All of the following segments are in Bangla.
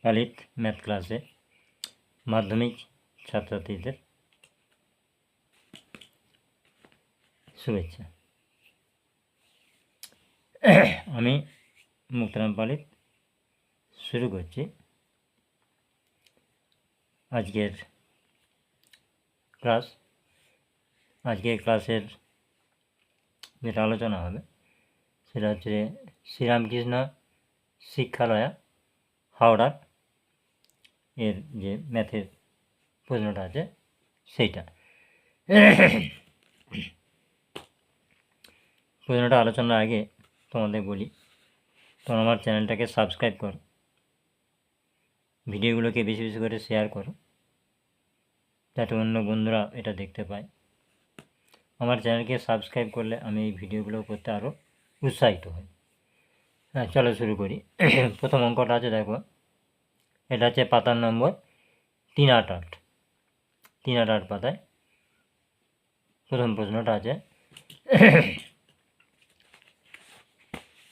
পালিত ম্যাথ ক্লাসে মাধ্যমিক ছাত্রছাত্রীদের শুভেচ্ছা। আমি মুক্তারাম পালিত শুরু করছি আজকের ক্লাস। আজকের ক্লাসের যেটা আলোচনা হবে সেটা হচ্ছে শ্রীরামকৃষ্ণ শিক্ষালয়া হাওড়ার এর যে ম্যাথের প্রশ্নটা আছে সেইটা। প্রশ্নটা আলোচনার আগে তোমাদের বলি, তোমরা আমার চ্যানেলটাকে সাবস্ক্রাইব করো, ভিডিওগুলোকে বেশি বেশি করে শেয়ার করো যাতে অন্য বন্ধুরা এটা দেখতে পায়। আমার চ্যানেলকে সাবস্ক্রাইব করলে আমি এই ভিডিওগুলো করতে আরও উৎসাহিত হই। হ্যাঁ, চলো শুরু করি। প্রথম অঙ্কটা আছে, দেখো, এটা হচ্ছে পাতার নম্বর 388। 388 পাতায় প্রথম প্রশ্নটা আছে।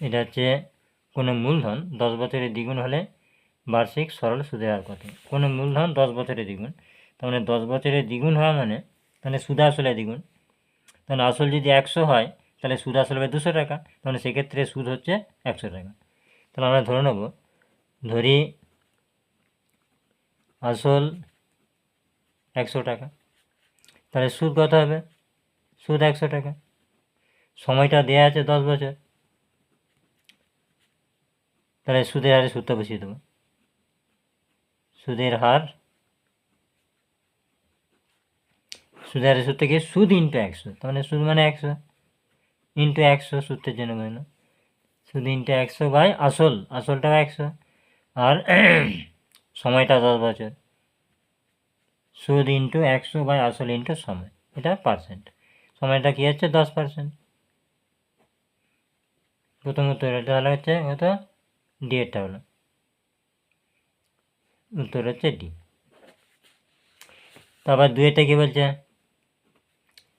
এটা হচ্ছে কোনো মূলধন 10 বছরের দ্বিগুণ হলে বার্ষিক সরল সুদের হার কত? কোনো মূলধন 10 বছরের দ্বিগুণ, তার মানে 10 বছরের দ্বিগুণ হওয়া মানে তাহলে সুদ আসলে দ্বিগুণ। তাহলে আসল যদি 100 হয় তাহলে সুদ আসল হবে 200 টাকা, তাহলে সেক্ষেত্রে সুদ হচ্ছে 100 টাকা। তাহলে আমরা ধরে নেব, ধরি আসল 100 টাকা, তাহলে সুদ কত হবে? সুদ 100 টাকা। সময়টা দেওয়া আছে 10 বছর, তাহলে সুদের হারে সুদটা বসিয়ে দেবো। সুদের হার, সুদের হারে সুদ থেকে সুদ ইন্টু 100, তার মানে সুদ মানে 100 ইন্টু 100, সূত্রের জন্য বলে না, সুদ ইন্টু 100 বাই আসল, আসলটা 100 আর সময়টা 10 বছর, সুদ ইন্টু 100 বাই আসল ইন্টু সময়, এটা পার্সেন্ট। সময়টা কী হচ্ছে? 10%। প্রথম উত্তর এটা হলো হচ্ছে কত? ডি এরটা হলো উত্তর হচ্ছে ডি। তারপর দুইটা কী বলছে?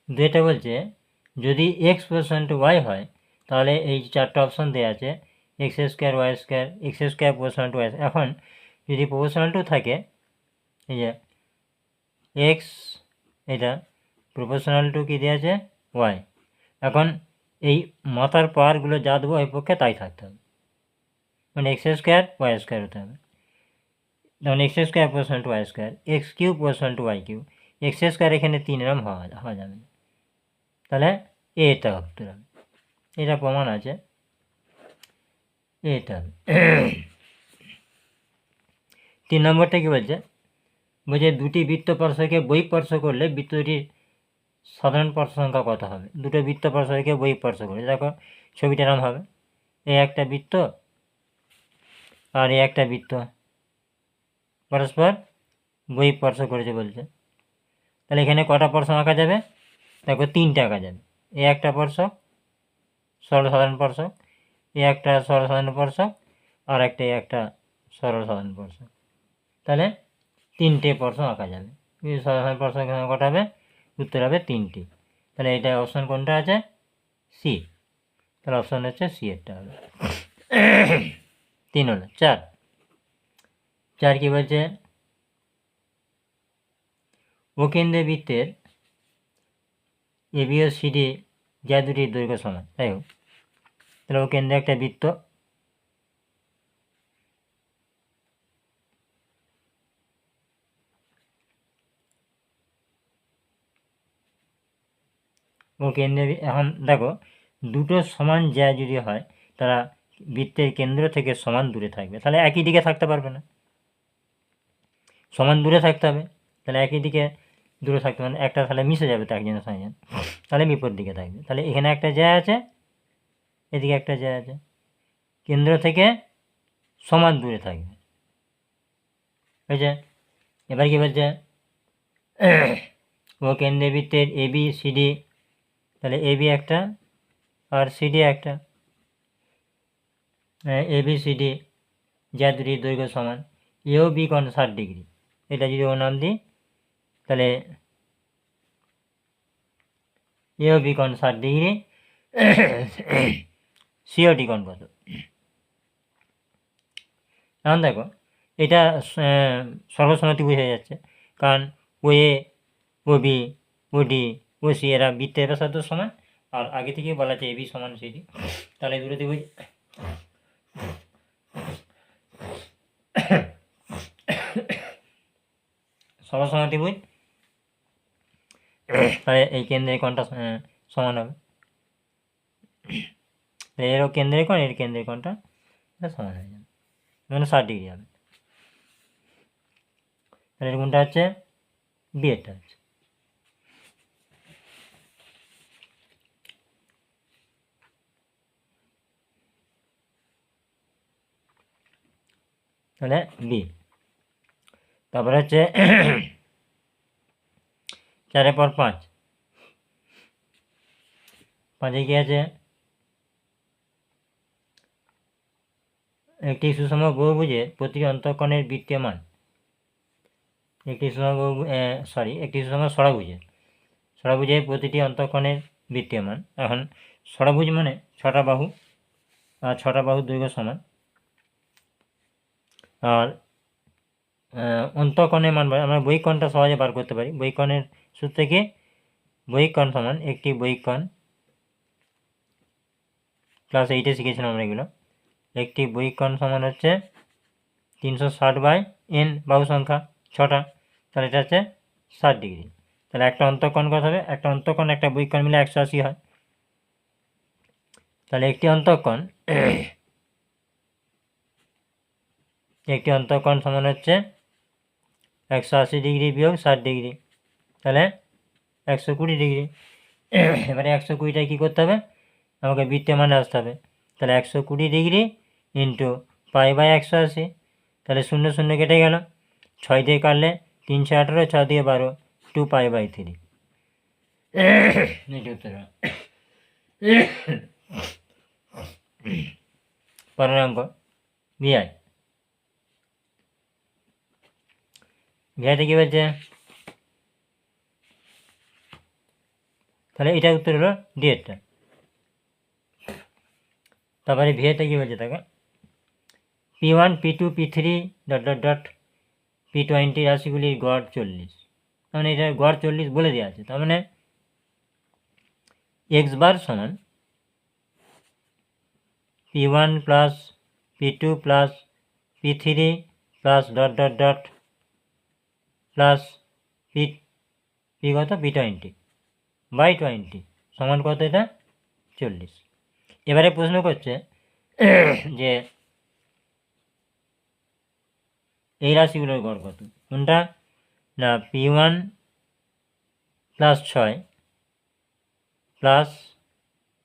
দুইটা বলছে যদি x% y হয় তাহলে এই চারটা অপশন দেওয়া আছে, x² y², x² y। এখন যদি প্রপোর্শনাল টু থাকে, এই যে এক্স, এটা প্রপোর্শনাল টু কী দেওয়া আছে? ওয়াই। এখন এই মাথার পাওয়ারগুলো যা দেবো ওই পক্ষে তাই থাকতে হবে, মানে x² y² হতে হবে। যেমন x² y², x³ y³, x² এখানে 3 এরম হওয়া যাবে না, তাহলে এটা উত্তর হবে। এটা প্রমাণ আছে, এটা 3 নম্বরটা কী বলছে? বলছে দুটি বৃত্ত স্পর্শকে বহিঃস্পর্শ করলে বৃত্তটির সাধারণ স্পর্শ সংখ্যা কত হবে? দুটো বৃত্ত স্পর্শকে বহিঃস্পর্শ করলে, দেখো ছবিটা এরম হবে, এই একটা বৃত্ত আর এই একটা বৃত্ত পরস্পর বহিঃস্পর্শ করেছে বলছে, তাহলে এখানে কটা স্পর্শক আঁকা যাবে? দেখো 3টে আঁকা যাবে। এই একটা স্পর্শক, সরল সাধারণ স্পর্শক, এই একটা সরল সাধারণ স্পর্শক, আর একটা সরল সাধারণ স্পর্শক, তাহলে 3টে স্পর্শক আঁকা যাবে। সরল সাধারণ স্পর্শক কটা হবে? উত্তর হবে 3টি। তাহলে এটা অপশান কোনটা আছে? সি। তাহলে অপশান হচ্ছে সি এরটা হবে। 3 হলো। 4 কি বলছে? ও কেন্দ্রে বৃত্তের এবি ও সিডি যা দুটির দৈর্ঘ্য সমান, তাই হোক, তাহলে ও কেন্দ্রে একটা বৃত্ত, ও কেন্দ্রে, এখন দেখো দুটো সমান জ্যা যদি হয় তারা বৃত্তের কেন্দ্র থেকে সমান দূরে থাকবে, তাহলে একই দিকে থাকতে পারবে না, সমান দূরে থাকতে হবে। তাহলে একই দিকে দূরে থাকতে মানে একটা তাহলে মিশে যাবে তো একজনের সঙ্গে, তাহলে বিপরীত দিকে থাকবে। তাহলে এখানে একটা জ্যা আছে, এদিকে একটা জ্যা আছে, কেন্দ্র থেকে সমান দূরে থাকবে, হয়েছে। এবার কি বলছে? ও কেন্দ্রে বৃত্তের এবি সিডি, তাহলে এবি একটা আর সিডি একটা, এবি সিডি যা দুটির দৈর্ঘ্য সমান, এও বি কোণ 60 ডিগ্রি, এটা যদি ও নাম দিই তাহলে এও বি কোণ 60 ডিগ্রি, সিও ডি কোণ কত? এখন দেখো এটা সর্বসম্মতি হয়ে যাচ্ছে, কারণ ও এ, ও বি, ও ডি, ও সি এরা বৃত্তের ব্যাসার্ধ সমান, আর আগে থেকে বলা আছে এ বি সমান সিডি, তাহলে দুটোতে বুঝ সর্বসম্মতি বুঝ, তাহলে এই কেন্দ্রের কোণটা সমান হবে, এরও কেন্দ্রের কোণ এর কেন্দ্রের কোণটা সমান হয়ে যাবে, মানে 60 ডিগ্রি হবে। তাহলে এর কোণটা হচ্ছে বি এরটা হচ্ছে। তাহলে বি। তারপরে হচ্ছে 4 পর 5, 5 কি আছে, একটি সুষম বহুভুজের প্রতিটি অন্তঃকোণের বৃত্তীয় মান, একটি সুষম একটি সুষম ষড়ভুজের প্রতিটি অন্তঃকোণের বৃত্তীয় মান। এখন ষড়ভুজ মানে 6টা বাহু, আর 6টা বাহুর দৈর্ঘ্য সমান, আর অন্তঃকোণের মান আমরা বহিঃ কোণটা সহজে বার করতে পারি। বহিঃ কোণের সূত্র থেকে বহিঃ কোণ সমান একটি বহিঃ কোণ, ক্লাস 8-এ শিখেছিলাম আমরা এগুলো। একটি বহিঃ কোণ সমান হচ্ছে 360/n, বাহু সংখ্যা 6টা, তাহলে এটা হচ্ছে 60 ডিগ্রি। তাহলে একটা অন্তঃকোণ কত হবে, একটা অন্তঃকোণ একটা বহিঃ কোণ মিলে 180 হয়। তাহলে একটি অন্তঃকোণ সমান হচ্ছে 180 ডিগ্রি বিয়োগ 60 ডিগ্রি, তাহলে 120 ডিগ্রি। এবারে 120টায় কী করতে হবে, আমাকে বৃত্তের মানে আসতে হবে। তাহলে 120 ডিগ্রি ইন্টু π/180, তাহলে 0 0 কেটে গেল, 6 দিয়ে কাটলে 3 × 18, 6 দিয়ে 12, 2π/3। পরের অঙ্ক ভিআই। ভিআইতে কী বলছে, তাহলে এটা উত্তর হলো ডিএডটা। তারপরে ভিআইতে কী বলছে তাকে, P1 P2 P3 ... P20 রাশিগুলির গড় 40, মানে এটা গড় 40 বলে দেওয়া আছে, তার মানে x বার সমান P1 plus P2 plus P3 plus ... plus P কত, P20/20 সমান কত, এটা 40। এবারে প্রশ্ন করছে যে এই রাশিগুলোর গড় কত, কোনটা না, P1 plus 6 plus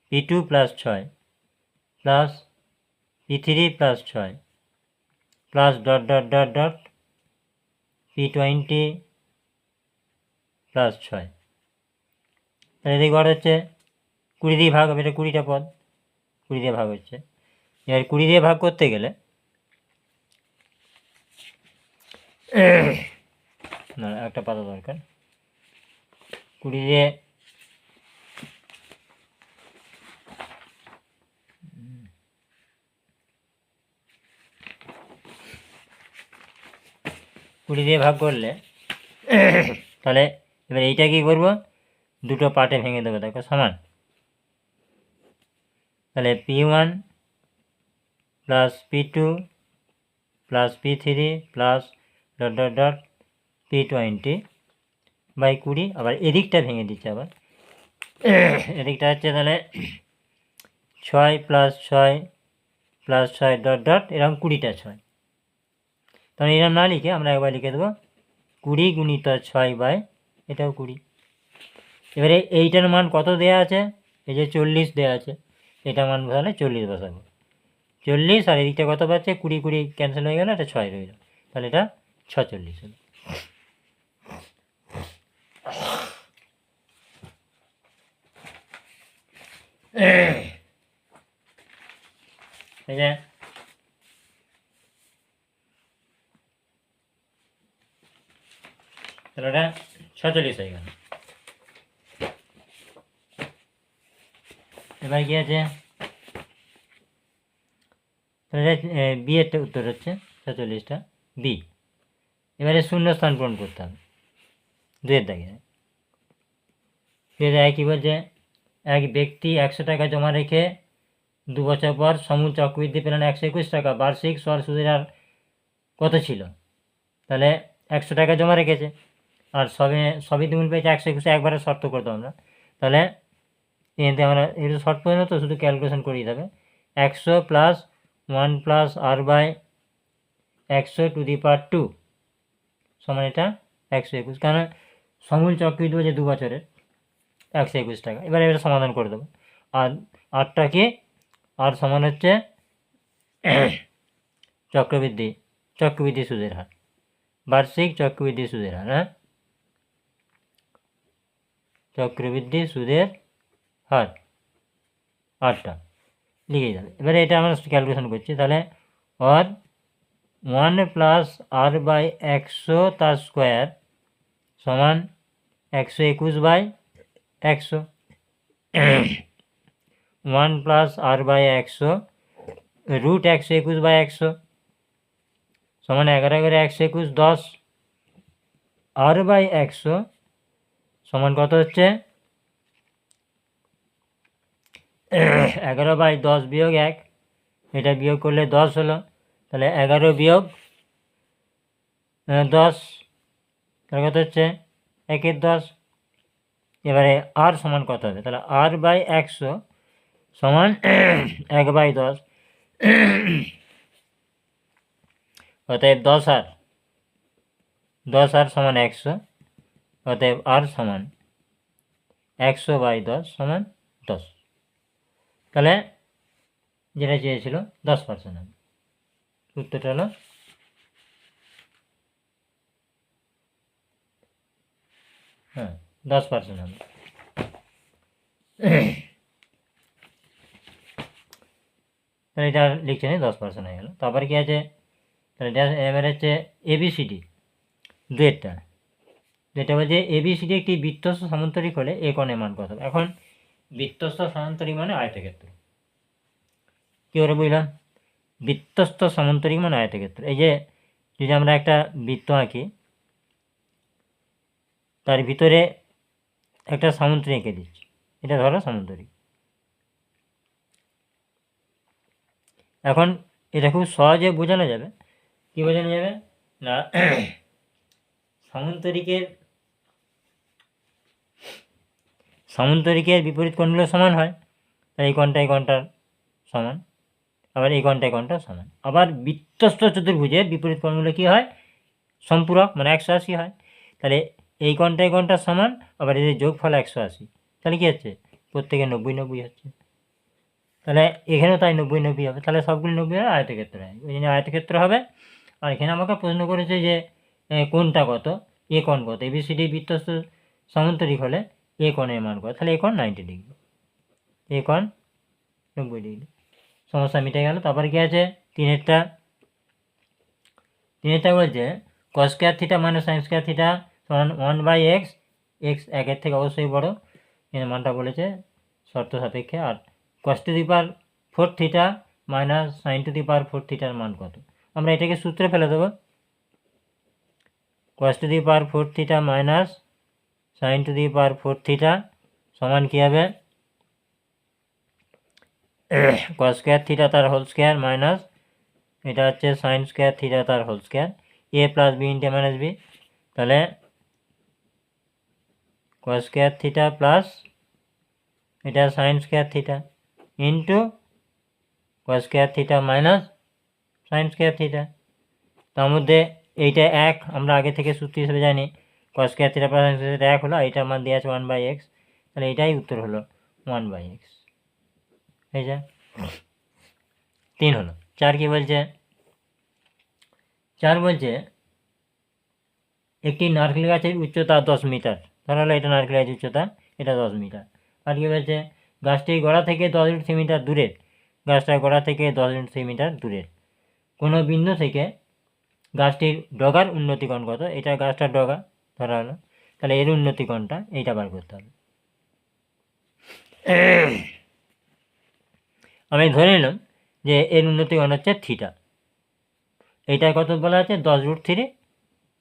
P2 plus 6 plus P3 plus 6 plus ... P20 plus 6, তাহলে এদিকে গড় হচ্ছে 20 দিয়ে ভাগ হবে, এটা 20টা পদ, 20 দিয়ে ভাগ হচ্ছে। এবার 20 দিয়ে ভাগ করতে গেলে না একটা পাতা দরকার, 20 দিয়ে ভাগ করলে তাহলে এবার এইটা কী করবো, দুটো পার্টে ভেঙে দেবো, দেখো সমান। তাহলে P1 plus P2 plus P3 plus ... P20/20, আবার এদিকটা ভেঙে দিচ্ছে, আবার এদিকটা হচ্ছে তাহলে 6 প্লাস 6 প্লাস 6 ... এরকম 20টা 6, তাহলে এরকম না লিখে আমরা একবার লিখে দেবো 20 × 6 এটাও 20। এবারে এইটার মান কত দেওয়া আছে, এই যে 40 দেওয়া আছে, এটা মান বসালে 40 বসাবো, 40, আর এদিকটা কত পাচ্ছে, 20 20 ক্যান্সেল হয়ে গেল, এটা 6 রইল, তাহলে এটা 46 হলো। ঠিক আছে, তাহলে ওটা 46 হয়ে গেল। এবার কি আছে, তাহলে বিয়েরটা উত্তর হচ্ছে 46টা। বি। এবারে শূন্য স্থান পূরণ করতে হবে 2-এর দাগে। 2-এর দাগে কী বলছে, এক ব্যক্তি 100 টাকা জমা রেখে 2 বছর পর সমূল চক্রবৃদ্ধি পেলেন 121 টাকা, বার্ষিক সুদের হার কত ছিল? তাহলে 100 টাকা জমা রেখেছে আর সবই দ্বিগুণ পেয়েছে 121, একবারে শর্ত করতাম আমরা। তাহলে এতে আমরা একটু শর্ট করে তো শুধু ক্যালকুলেশন করিয়ে দেবে 100 + 1 + r/100⁴ সমান এটা 121, কারণ সমূল চক্রবৃদ্ধি হচ্ছে 2 বছরের 121 টাকা। এবার এটা সমাধান করে দেবো। আর আরটা কি, আর সমান হচ্ছে চক্রবৃদ্ধি সুদের হার, বার্ষিক চক্রবৃদ্ধি সুদের হার। হ্যাঁ, চক্রবৃদ্ধি সুদের হার আরটা লিখে যাবে। এবারে এটা আমরা ক্যালকুলেশন করছি, তাহলে আর 1 + r/100 তার স্কোয়ার সমান 121/100। 1 + r/100 √121/100 সমান 11×121 10। r/100 সমান কত হচ্ছে 11/10 বিয়োগ 1, এটা বিয়োগ করলে 10 হলো, তাহলে 11 বিয়োগ 10 তাহলে কত হচ্ছে 1/10। এবারে আর সমান কত হবে, তাহলে r/100 সমান 1/10, অতএব 10r সমান 100, অতএব আর সমান 100/10 সমান 10। তাহলে যেটা চেয়েছিল 10% হবে, উত্তরটা হলো হ্যাঁ 10% হবে। তাহলে এটা লিখছে না 10% হয়ে গেল। তারপরে কি আছে, তাহলে এবার হচ্ছে ABCD দুয়েরটা, যেটা বলছে ABCD একটি বৃত্তস্থ সামান্তরিক হলে এ কোণের মান কত হবে। এখন বৃত্তস্থ সামান্তরিক মানে আয়তক্ষেত্র, কী করে বুঝলাম? বৃত্তস্থ সামান্তরিক মানে আয়তক্ষেত্র। এই যে যদি আমরা একটা বৃত্ত আঁকি, তার ভিতরে একটা সামান্তরিক এঁকে দিচ্ছি, এটা ধরো সামান্তরিক। এখন এটা খুব সহজে বোঝানো যাবে। কী বোঝানো যাবে না, সামান্তরিকের বিপরীত কোণগুলো সমান হয়, তাই এই কোণটার সমান, আবার এই কোণটার সমান। আবার বৃত্তস্থ চতুর্ভুজের বিপরীত কোণগুলো কী হয়, সম্পূরক মানে 180 হয়। তাহলে এই কোণটার সমান, আবার এদের যোগফল 180, তাহলে কী হচ্ছে প্রত্যেকে 90-90 হচ্ছে। তাহলে এখানেও তাই 90-90 হবে, তাহলে সবগুলো 90 হবে, আয়তক্ষেত্র হয়, ওই জন্য আয়তক্ষেত্র হবে। আর এখানে আমাকে প্রশ্ন করেছে যে কোণটা কত, এ কোণ কত, ABCD বৃত্তস্থ সামান্তরিক হলে এ কোণের মান কত, তাহলে এ কোণ 90 ডিগ্রি, এ কোণ 90 ডিগ্রি, সমস্যা মিটে গেল। তারপরে কী আছে, তিনেরটা বলছে cos স্কয়ার থিটা মানে sin স্কয়ার থিটা সমান 1/x, x 1-এর থেকে অবশ্যই বড়, এর মানটা বলেছে শর্ত সাপেক্ষে। আর cos⁴ থিটা মাইনাস sin⁴ থিটার মান কত, আমরা এটাকে সূত্রে ফেলে দেবো। cos⁴ theta minus sin⁴ theta সমান কী হবে, cos স্কয়ার থিটা তার হোল স্কয়ার মাইনাস এটা হচ্ছে sin স্কয়ার থিটা তার whole square, a + b × -b, তাহলে cos স্কয়ার থিটা প্লাস এটা sin square theta into cos square theta minus sin square theta. তার মধ্যে এইটা 1 আমরা আগে থেকে সূত্র হিসেবে জানি, cos square theta plus sin square theta 1 হলো, আর এটার মান দেওয়া আছে 1/x, তাহলে এটাই উত্তর হলো 1/x। এই যে 3 হলো। 4 কি বলছে, 4 বলছে একটি নারকেল গাছের উচ্চতা 10 মিটার, ধরা হলো এটা নারকেল গাছের উচ্চতা, এটা 10 মিটার। আর কি বলছে গাছটির গোড়া থেকে 10 সেন্টিমিটার দূরের, গাছটার গোড়া থেকে 10 সেন্টিমিটার দূরের কোনো বিন্দু থেকে গাছটির ডগার উন্নতিকোণ কত, এটা গাছটার ডগা ধরা হলো, তাহলে এর উন্নতিকোণটা এইটা বার করতে হবে। আমি ধরে নিলাম যে এর উন্নতিকোণ হচ্ছে থিটা, এইটা কত বলা আছে 10√3,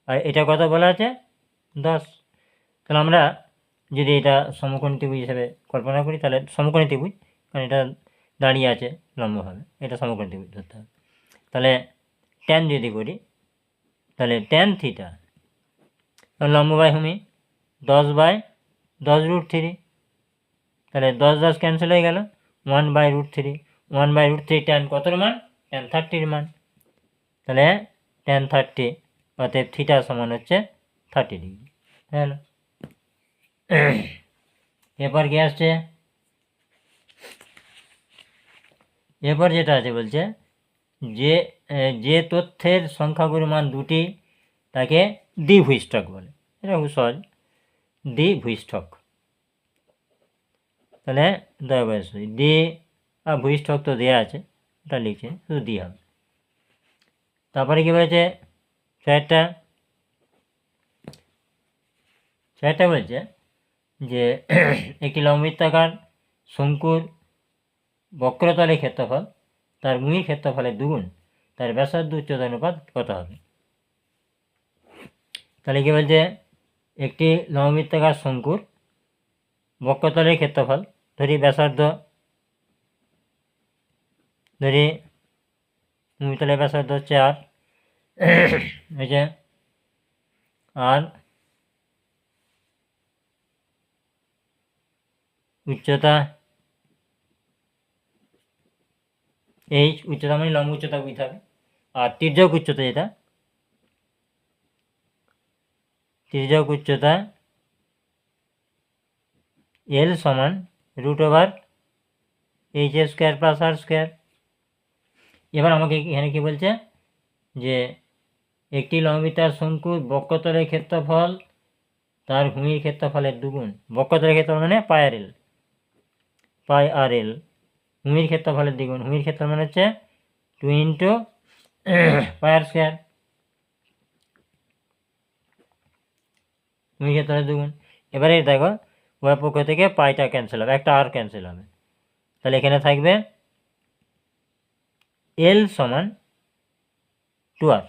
আর এটা কত বলা আছে 10। তাহলে আমরা যদি এটা সমকোণী ত্রিভুজ হিসেবে কল্পনা করি, তাহলে সমকোণী ত্রিভুজ, কারণ এটা দাঁড়িয়ে আছে লম্বভাবে, এটা সমকোণী ত্রিভুজ ধরতে হবে। তাহলে ট্যান যদি করি, তাহলে ট্যান থিটা লম্ব বাই ভূমি 10/10√3, তাহলে 10 ক্যান্সেল হয়ে গেল, 1/√3, 1/√3 ট্যান কতর মান, ট্যান 30 মান। তাহলে ট্যান 30, অতএব থিটা সমান হচ্ছে 30 ডিগ্রি। হ্যাঁ, এরপর কি আসছে, এরপর যেটা আছে বলছে যে যে তথ্যের সংখ্যাগুরু মান দুটি তাকে দ্বিভুষ্টক বলে। এটা খুব সহজ, দ্বিভুষ্টক। তাহলে দ্বি আর ভূষ্টক তো দেওয়া আছে, এটা লিখছে, শুধু দ্বি হবে। তারপরে কি বলেছে, ছয়টা বলছে যে একটি লম্বিতাকার শঙ্কুর বক্রতলের ক্ষেত্রফল তার ভূমির ক্ষেত্রফলের দ্বিগুণ, তার ব্যাসার্ধ উচ্চতা অনুপাত কত হবে। তাহলে কি বলছে, একটি লম্ববৃত্তাকার শঙ্কুর বক্রতলের ক্ষেত্রফল, ধরি ব্যাসার্ধ, ধরি ভূমিতলের ব্যাসার্ধ হচ্ছে আর, হয়েছে আর উচ্চতা এইচ, উচ্চতা মানে লম্ব উচ্চতা বুঝতে হবে, আর তির্যক উচ্চতা যেটা, তির্যক উচ্চতা এল সমান √/h² + r²। এবার আমাকে এখানে কি বলছে যে একটি লম্বিতার শঙ্কুর বক্রতলের ক্ষেত্রফল তার ভূমির ক্ষেত্রফলের দ্বিগুণ, বক্রতলের ক্ষেত্রফল মানে πr/l, ভূমির ক্ষেত্রফলের দ্বিগুণ, ভূমির ক্ষেত্রফল মানে হচ্ছে 2 × πr², ভূমির ক্ষেত্রফলের দ্বিগুণ। এবারে দেখো উভয় পক্ষ থেকে পাইটা ক্যান্সেল হবে, একটা আর ক্যান্সেল হবে, তাহলে এখানে থাকবে এল সমান 2r,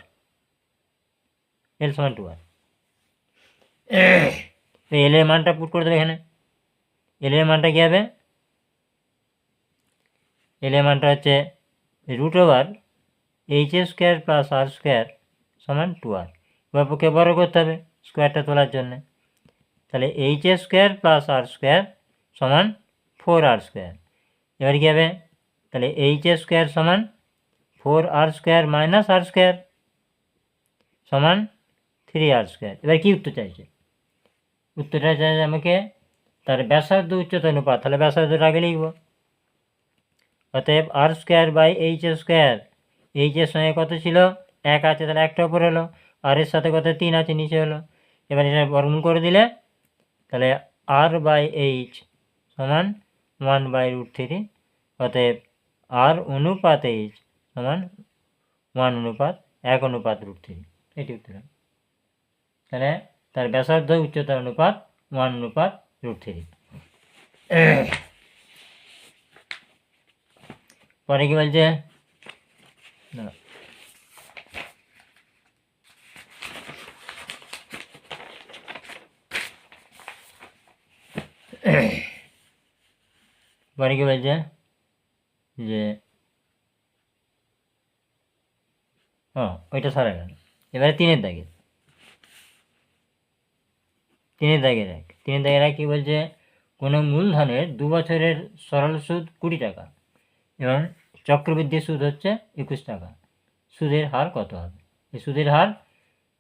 এল সমান 2r। এল এর মানটা পুট করে দেবে এখানে, এল এর মানটা কী হবে, এল এর মানটা হচ্ছে √/h² + r² সমান 2r। উভয় পক্ষে বড় করতে হবে স্কোয়ারটা তোলার জন্য, তাহলে h² + r² সমান 4r²। এবার কী হবে, তাহলে h² সমান 4r² - r² সমান 3r²। এবার কি উত্তর চাইছে, উত্তরটা চাইছে আমাকে তার ব্যাসার্ধ উচ্চতা অনুপাত, তাহলে ব্যাসার্ধটা আগে লিখব, অতএব r²/h², h এর সঙ্গে কত ছিল 1 আছে, তাহলে একটা উপরে হলো, আর এর সাথে কত 3 আছে নিচে হলো। এবার এটা বর্গমূল করে দিলে তাহলে r/h সমান 1/√3, অতএব r অনুপাত h সমান 1:1/√3, এটি উত্তর। তাহলে তার ব্যাসার্ধ উচ্চতার অনুপাত 1:√3। পরে কি বলছে, পরে কি বলছে যে ওইটা সারা গেল। এবারে তিনের দাগে কি বলছে, কোনো মূলধনের 2 বছরের সরল সুদ 20 টাকা এবং চক্রবৃদ্ধি সুদ হচ্ছে 21 টাকা, সুদের হার কত হবে। এই সুদের হার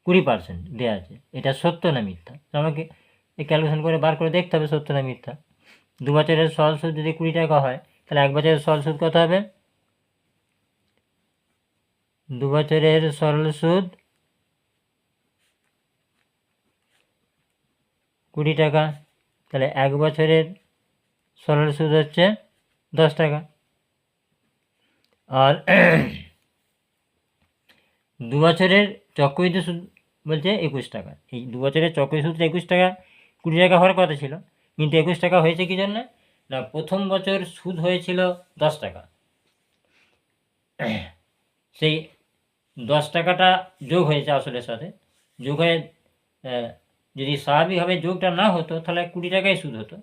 20% দেওয়া আছে, এটা সত্য না মিথ্যা, আমাকে এই ক্যালকুলেশন করে বার করে দেখতে হবে সত্য না মিথ্যা। 2 বছরের সরল সুদ যদি 20 টাকা হয়, তাহলে 1 বছরের সরল সুদ কত হবে, 2 বছরের সরল সুদ 20 টাকা, তাহলে 1 বছরের সরল সুদ হচ্ছে 10 টাকা। আর 2 বছরের চক্রবৃদ্ধি সুদ বলছে 21 টাকা। এই 2 বছরের চক্রবৃদ্ধি সুদটা 21 টাকা, 20 টাকা হওয়ার কথা ছিল, কিন্তু 21 টাকা হয়েছে কি জন্য না, প্রথম বছর সুদ হয়েছিল 10 টাকা, সেই 10 টাকাটা যোগ হয়েছে আসলের সাথে, যোগ হয়ে যদি স্বাভাবিকভাবে যোগটা না হতো তাহলে 20 টাকাই সুদ হতো।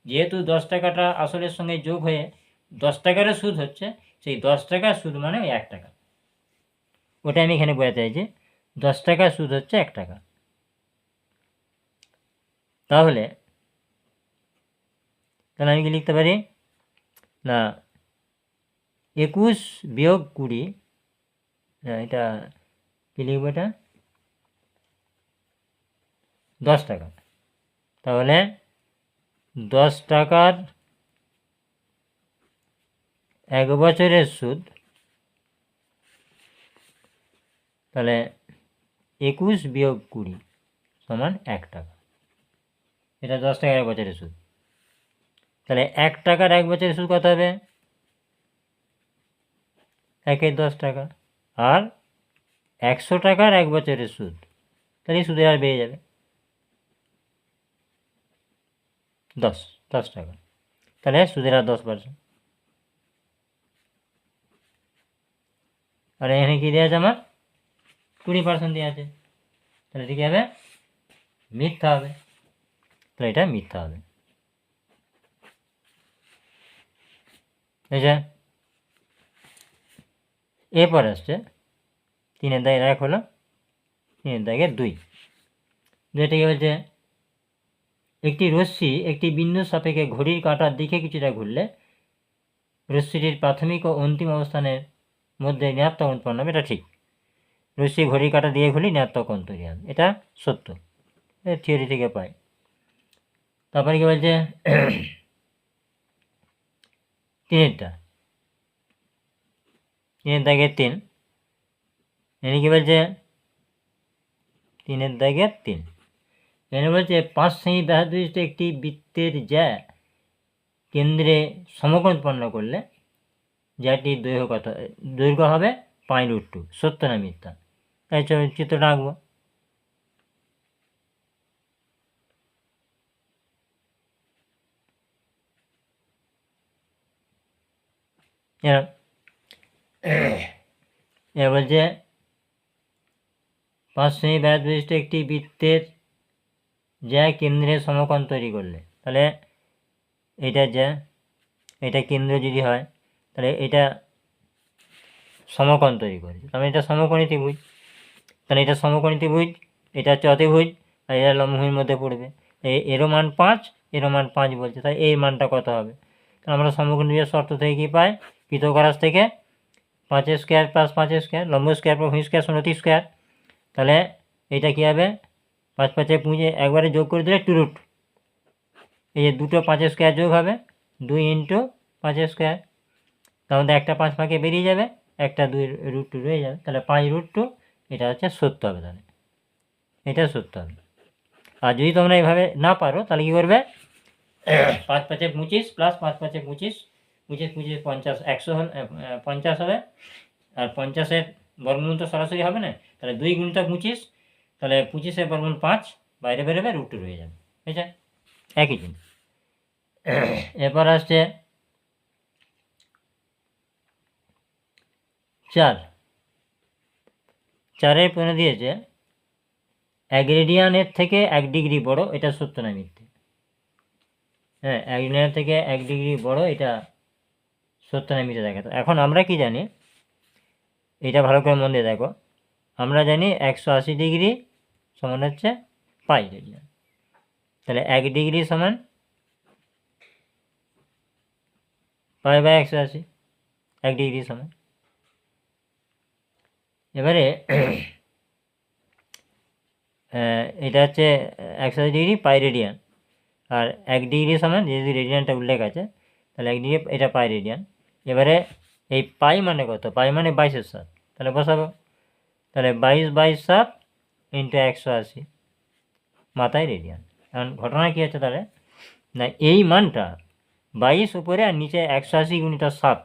যেহেতু 10 টাকাটা আসলের সঙ্গে যোগ হয়ে 10 টাকারও সুদ হচ্ছে, সেই 10 টাকার সুদ মানে ওই 1 টাকা। ওটা আমি এখানে বোঝাতে চাইছি, 10 টাকার সুদ হচ্ছে 1 টাকা। তাহলে আমি কি লিখতে পারি না, 21 বিয়োগ 20, এটা কি লিখবো, এটা 10 টাকা। তাহলে 10 টাকার 1 বছরের সুদ, তাহলে 21 বিয়োগ 20 সমান 1 টাকা। এটা 10 টাকার 1 বছরের সুদ। তাহলে 1 টাকার 1 বছরের সুদ কত হবে? 1 10 টাকা। আর 100 টাকার 1 বছরের সুদ, তাহলে সুদের হার বেড়ে যাবে 10 টাকা। তাহলে সুদের হার 10%। আর এখানে কি দেওয়া আছে আমার? 20% দেওয়া আছে। তাহলে ঠিক হবে, মিথ্যা হবে। তাহলে এটা মিথ্যা হবে। এই যে এরপর আসছে 3-এর দাগের 1 হলো, 3-এর দাগের 2। যেটা কি বলছে, একটি রশ্মি একটি বিন্দু সাপেক্ষে ঘড়ির কাঁটার দিকে কিছুটা ঘুরলে রশ্মিটির প্রাথমিক ও অন্তিম অবস্থানের মধ্যে ঋণাত্মক উৎপন্ন হবে। এটা ঠিক। রশ্মি ঘড়ির কাঁটা দিয়ে ঘুরলে ঋণাত্মক কোণ তৈরি হবে, এটা সত্য, থিওরি থেকে পাই। তারপরে কি বলছে, 3-এর দাগের 3, এনে কি বলছে, 3-এর দাগের 3 এনে বলছে 5 সেমি ব্যাসার্ধ বিশিষ্ট একটি বৃত্তের জ্যা কেন্দ্রে সমকোণ উৎপন্ন করলে জ্যাটির দৈর্ঘ্য হবে π√2। সত্য না মিথ্যা? তাই চিত্রটা আঁকবো। এবার বলছে 5 সেমি ব্যাসার্ধ বিশিষ্ট একটি বৃত্তের জ্যা কেন্দ্রে সমকোণ তৈরি করলে, তাহলে এটা জ্যা, এটা কেন্দ্র যদি হয় তাহলে এটা সমকোণ তৈরি করেছে, তাহলে এটা সমকোণী ত্রিভুজ। তাহলে এটা সমকোণী ত্রিভুজ, এটা হচ্ছে অতিভুজ, আর এটা লম্বভূমির মধ্যে পড়বে। এরও মান 5, এরও মান 5 বলছে, তাই এই মানটা কত হবে? আমরা সমকোণী ত্রিভুজের শর্ত থেকে কী পাই? পিথাগোরাস থেকে 5 স্কোয়ার প্লাস 5 স্কোয়ার, লম্ব স্কোয়ার প্লাস ভূমি স্কোয়ার সমান অতি স্কোয়ার। তাহলে এটা কী হবে? 5 5 5 একবারে যোগ করে দিলে 2√, এই যে দুটো 5 স্কোয়ার যোগ হবে 2 × 5 স্কোয়ার, তার মধ্যে একটা 5 ফাঁকে বেরিয়ে যাবে, একটা 2√2 রয়ে যাবে, তাহলে 5√2 এটা হচ্ছে সত্য হবে। তাহলে এটা সত্য হবে। আর যদি তোমরা এইভাবে না পারো তাহলে কী করবে, 5 5 25 প্লাস 5 5 25, 25 25 50, 100 হল 50 হবে। আর 50-এর বর্গমূল তো সরাসরি হবে না, তাহলে 2 × 25, তাহলে 25-এর বর্গমূল 5, বাইরে বেরোবে √2 রয়ে যাবে। ঠিক আছে, একই জিনিস। এরপর আসছে 4-এর প্রশ্ন দিয়েছে 1 রেডিয়ানের থেকে 1 ডিগ্রি বড়, এটা সত্য না মিথ্যে? হ্যাঁ, 1 রেডিয়ানের থেকে 1 ডিগ্রি বড়, এটা সত্য না মিথ্যে দেখাতো। এখন আমরা কি জানি, এটা ভালো করে মন দিয়ে দেখো। আমরা জানি 180 ডিগ্রি সমান হচ্ছে π রেডিয়ান। তাহলে 1 ডিগ্রি সমান π/180, 1 ডিগ্রি সমান। এবারে এটা হচ্ছে 180 ডিগ্রি π রেডিয়ান, আর 1 ডিগ্রি সমান, যেহেতু রেডিয়ানটা উল্লেখ আছে তাহলে 1 ডিগ্রি, এটা π রেডিয়ান। এবারে এই π মানে কত? π মানে 22/7, তাহলে বসাবো। তাহলে 22/7 × 180 মাথায় রেডিয়ান। এখন ঘটনা কী হচ্ছে তাহলে, না এই মানটা 22 উপরে আর নিচে 180 × 7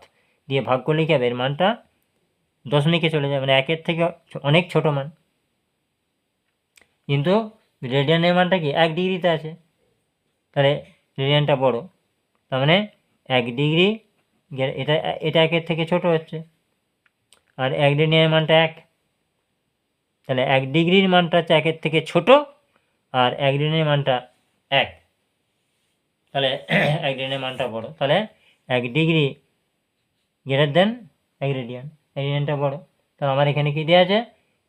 দিয়ে ভাগ করলে কী হবে, এর মানটা দশমিকে চলে যাবে, মানে 1-এর থেকে অনেক ছোট মান। কিন্তু রেডিয়ানের মানটা কি 1 ডিগ্রিতে আছে, তাহলে রেডিয়ানটা বড়, তার মানে 1 ডিগ্রি, এটা এটা 1-এর থেকে ছোট হচ্ছে, আর 1 রেডিয়ানের মানটা 1, তাহলে 1 ডিগ্রির মানটা হচ্ছে 1-এর থেকে ছোট, আর 1 রেডিয়ানের মানটা 1, তাহলে 1 রেডিয়ানের মানটা বড়। তাহলে 1 ডিগ্রি গ্রেটার দেন 1 রেডিয়ান, 1 রেডিয়ানটা বড়। তাহলে আমার এখানে কি দেওয়া আছে,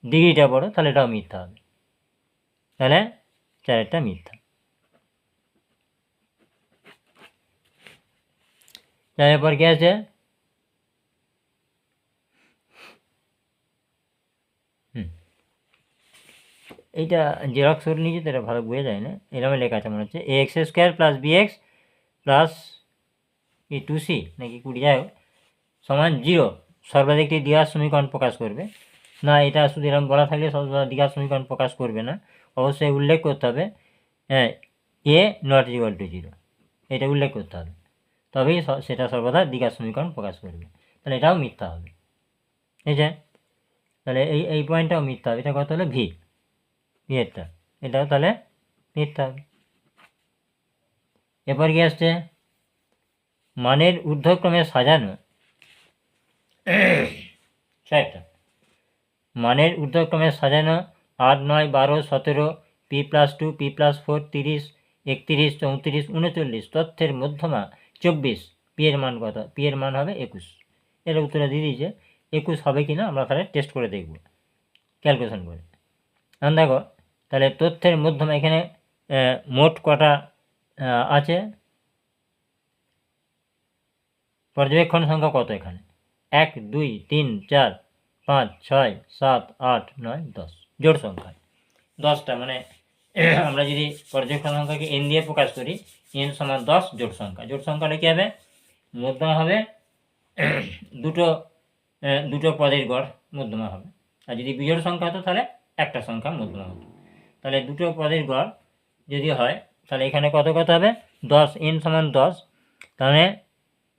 ডিগ্রিটা বড়, তাহলে এটাও মিথ্যা হবে। তাহলে 4-এরটা মিথ্যা। তারপর কি আছে, এইটা জেরক্স করে নিয়েছি তো এটা ভালো বোঝা যায় না, এরকম লেখা আছে মনে হচ্ছে ax² + bx + 2c নাকি 20 যাই হোক সমান 0 সর্বাধিকটি দ্বিঘাত সমীকরণ প্রকাশ করবে। না, এটা শুধু এরকম বলা থাকলে সর্বদা দ্বিঘাত সমীকরণ প্রকাশ করবে না, অবশ্যই উল্লেখ করতে হবে হ্যাঁ a ≠ 0, এটা উল্লেখ করতে হবে, তবেই সেটা সর্বদা দ্বিঘাত সমীকরণ প্রকাশ করবে। তাহলে এটাও মিথ্যা হবে, এই যে তাহলে এই পয়েন্টটাও মিথ্যা হবে। এটা কত হলো ভি, এরটা এটাও তাহলে মিথ্যা হবে। এরপর কি আসছে, মানের ঊর্ধ্বক্রমে সাজানো ছয়টা, মানের ঊর্ধ্বক্রমে সাজানো 8, 9, 12, 17 p+2 p+4 30 31 34 39 তথ্যের মধ্যমা 24, পি এর মান কত, পি এর মান হবে 21। এর উত্তরটা দিয়ে দিয়েছে, 21 হবে কি না আমরা তাহলে টেস্ট করে দেখব ক্যালকুলেশন করে। এখন দেখো তাহলে তথ্যের মধ্যমা এখানে মোট কটা আছে, পর্যবেক্ষণ সংখ্যা কত এখানে, 1 2 3 4 5 6 7 8 9 10, জোড় সংখ্যা 10টা, মানে আমরা যদি পর্যবেক্ষণ সংখ্যাকে n দিয়ে প্রকাশ করি, n সমান 10 জোড় সংখ্যা। জোড় সংখ্যাটা কী হবে, মধ্যমা হবে দুটো পদের গড় মধ্যমা হবে, আর যদি বিজোড় সংখ্যা হতো তাহলে একটা সংখ্যা মধ্যমা হতো। তাহলে দুটো পদের গড় যদি হয় তাহলে এখানে কত কত হবে, 10, n সমান 10, তাহলে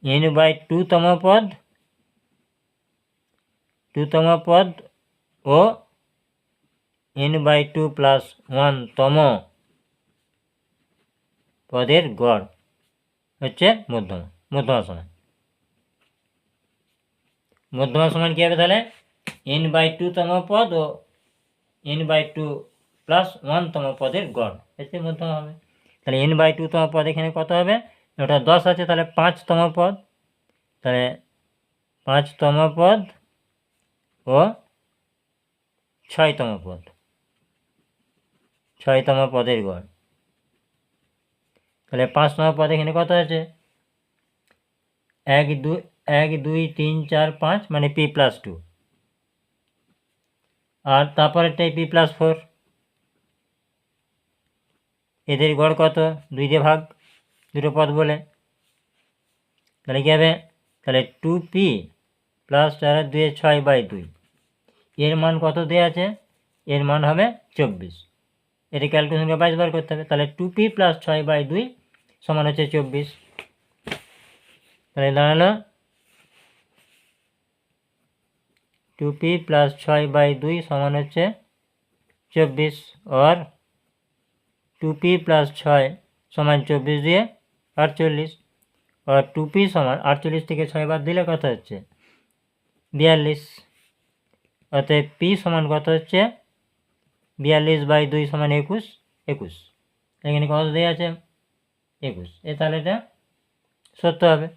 n/2 তম পদ ও n/2 + 1 তম পদের গড় হচ্ছে মধ্যমা সমান কী হবে, তাহলে n/2 তম পদ ও n/2 + 1 তম পদের গড় হচ্ছে মধ্যমা হবে। তাহলে n/2 তম পদ এখানে কত হবে, ওটা 10 আছে, তাহলে 5 তম পদ, তাহলে 5 তম পদ ও 6 তম পদ, 6 তম পদের গড়। তাহলে 5 তম পদ এখানে কত আছে, 1 2 3 4 5 মানে p+2, আর তারপরেরটাই p+4, এদের গড় কত, 2 দিয়ে ভাগ, দুটো পদ বলে, তাহলে কী হবে, তাহলে 2p + 4 2 6/2, এর মান কত দেওয়া আছে, এর মান হবে 24। এটা ক্যালকুলেশন করে 22 বার করতে হবে, তাহলে 2p + 6/2 সমান হচ্ছে 24। তাহলে দাঁড়ালো 2p + 6/2 সমান হচ্ছে 24, আর 2p + 6 সমান 24 দিয়ে 48, আর 2p সমান 48 থেকে 6 বাদ দিলে কত হচ্ছে 42, অতএব p সমান কত হচ্ছে 42/2 সমান 21। এখানে কত দেওয়া আছে 21, তাহলে এটা সত্য হবে।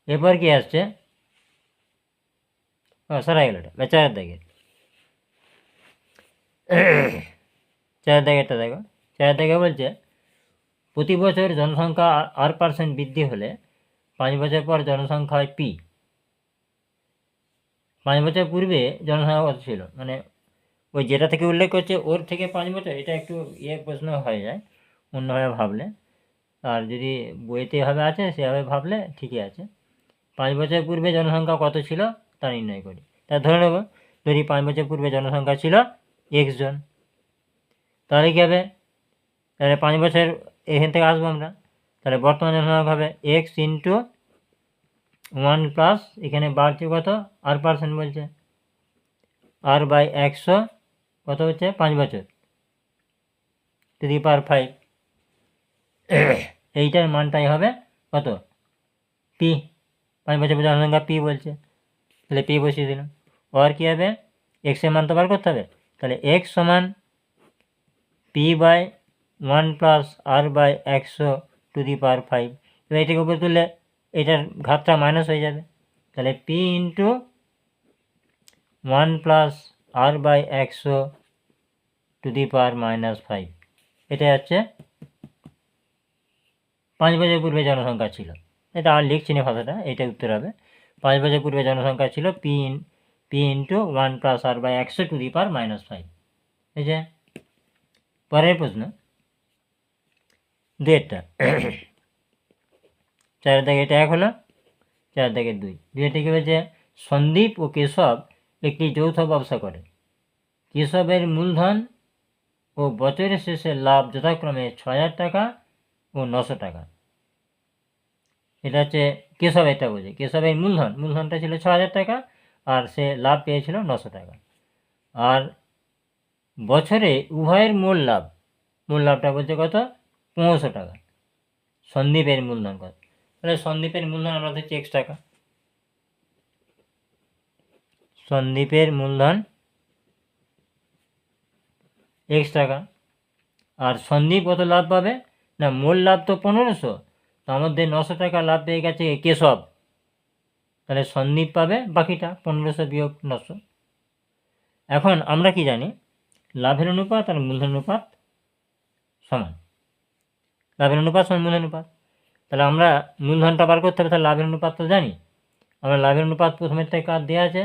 এরপর কি আসছে, সারা গেল এটা, 4 দাগের 4 দাগেরটা দেখো, 4 দাগে বলছে প্রতি বছর জনসংখ্যা r% বৃদ্ধি হলে 5 বছর পর জনসংখ্যা হয় p। 5 বছর পূর্বে জনসংখ্যা কত ছিল, মানে ওই যেটা থেকে উল্লেখ করছে ওর থেকে 5 বছর, এটা একটু প্রশ্ন হয়ে যায় অন্যভাবে ভাবলে, আর যদি বইতে এভাবে আছে সেভাবে ভাবলে ঠিকই আছে। 5 বছর পূর্বে জনসংখ্যা কত ছিল তা নির্ণয় করি, তা ধরে নেব যদি 5 বছর পূর্বে জনসংখ্যা ছিল x জন, তাহলে কী হবে, তাহলে 5 বছর এখান থেকে আসবো আমরা, তাহলে বর্তমান জনসংখ্যা হবে x × 1 প্লাস এখানে বাড়ছে কত r% বলছে, r/100 কত হচ্ছে 5 বছর টু দি পাওয়ার 5, এইটার মানটাই হবে কত p, 5 বছর জনসংখ্যা p বলছে, তাহলে p বসিয়ে দিলাম। আর কী হবে, এক্সের মান তো বার করতে হবে, তাহলে এক্স সমান p/1+r/100^5। এবার এটাকে উপরে তুললে এটার ঘাতটা মাইনাস হয়ে যাবে, তাহলে p×1+r/100^-5 এটাই হচ্ছে 5 বছর পূর্বে জনসংখ্যা ছিল। এটা আর লিখছি না ভাষাটা, এটাই উত্তর হবে। 5 বছর পূর্বে জনসংখ্যা ছিল p×1+r/100^-5। এই যে পরের প্রশ্ন, দুয়েরটা। 4 দাগে এটা 1 হলো, 4 দাগে 2। দুইটা কী বলছে, সন্দীপ ও কেশব একটি যৌথ ব্যবসা করে। কেশবের মূলধন ও বছরের শেষে লাভ যথাক্রমে 6,000 টাকা ও 900 টাকা। এটা হচ্ছে কেশবেরটা বোঝে, কেশবের মূলধনটা ছিল 6,000 টাকা আর সে লাভ পেয়েছিল 900 টাকা। আর বছরে উভয়ের মূল লাভটা বলছে কত, 500 টাকা। সন্দীপের মূলধন কত, তাহলে সন্দীপের মূলধন আমরা ধরছি x টাকা, সন্দীপের মূলধন x টাকা। আর সন্দীপ কত লাভ পাবে না, মূল লাভ তো 1500, তার মধ্যে 900 টাকা লাভ পেয়ে গেছে কেশব, তাহলে সন্দীপ পাবে বাকিটা 1500 বিয়োগ 900। এখন আমরা কি জানি, লাভের অনুপাত আর মূলধন অনুপাত সমান, লাভের অনুপাত সমান মূলধন অনুপাত। তাহলে আমরা মূলধনটা বার করতে হবে, তাহলে লাভের অনুপাত তো জানি আমরা। লাভের অনুপাত প্রথমের থেকে কার দেওয়া আছে,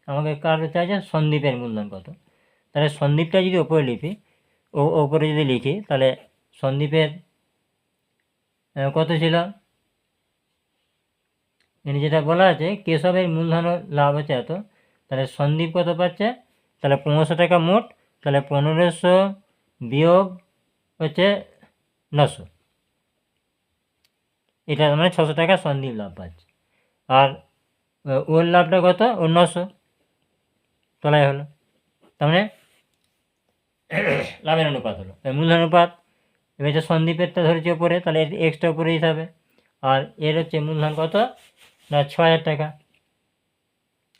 আমাকে কার চাইছে, সন্দীপের মূলধন কত। তাহলে সন্দীপটা যদি ওপরে লিখি, ওপরে যদি লিখি, তাহলে সন্দীপের কত ছিল, এখানে যেটা বলা আছে কেশবের মূলধন লাভ হচ্ছে এত, তাহলে সন্দীপ কত পাচ্ছে, তাহলে 1500 টাকা মোট, তাহলে 1500 বিয়োগ হচ্ছে 900, এটা মানে 600 টাকা সন্দীপ লাভ পাচ্ছে। আর ওর লাভটা কত, ওর 900 তলায় হলো, তার মানে লাভের অনুপাত হলো মূলধন অনুপাত। এবার হচ্ছে সন্দীপেরটা ধরেছি ওপরে, তাহলে এক্সটা উপরে দিতে হবে। আর এর হচ্ছে মূলধন কত না 6,000 টাকা,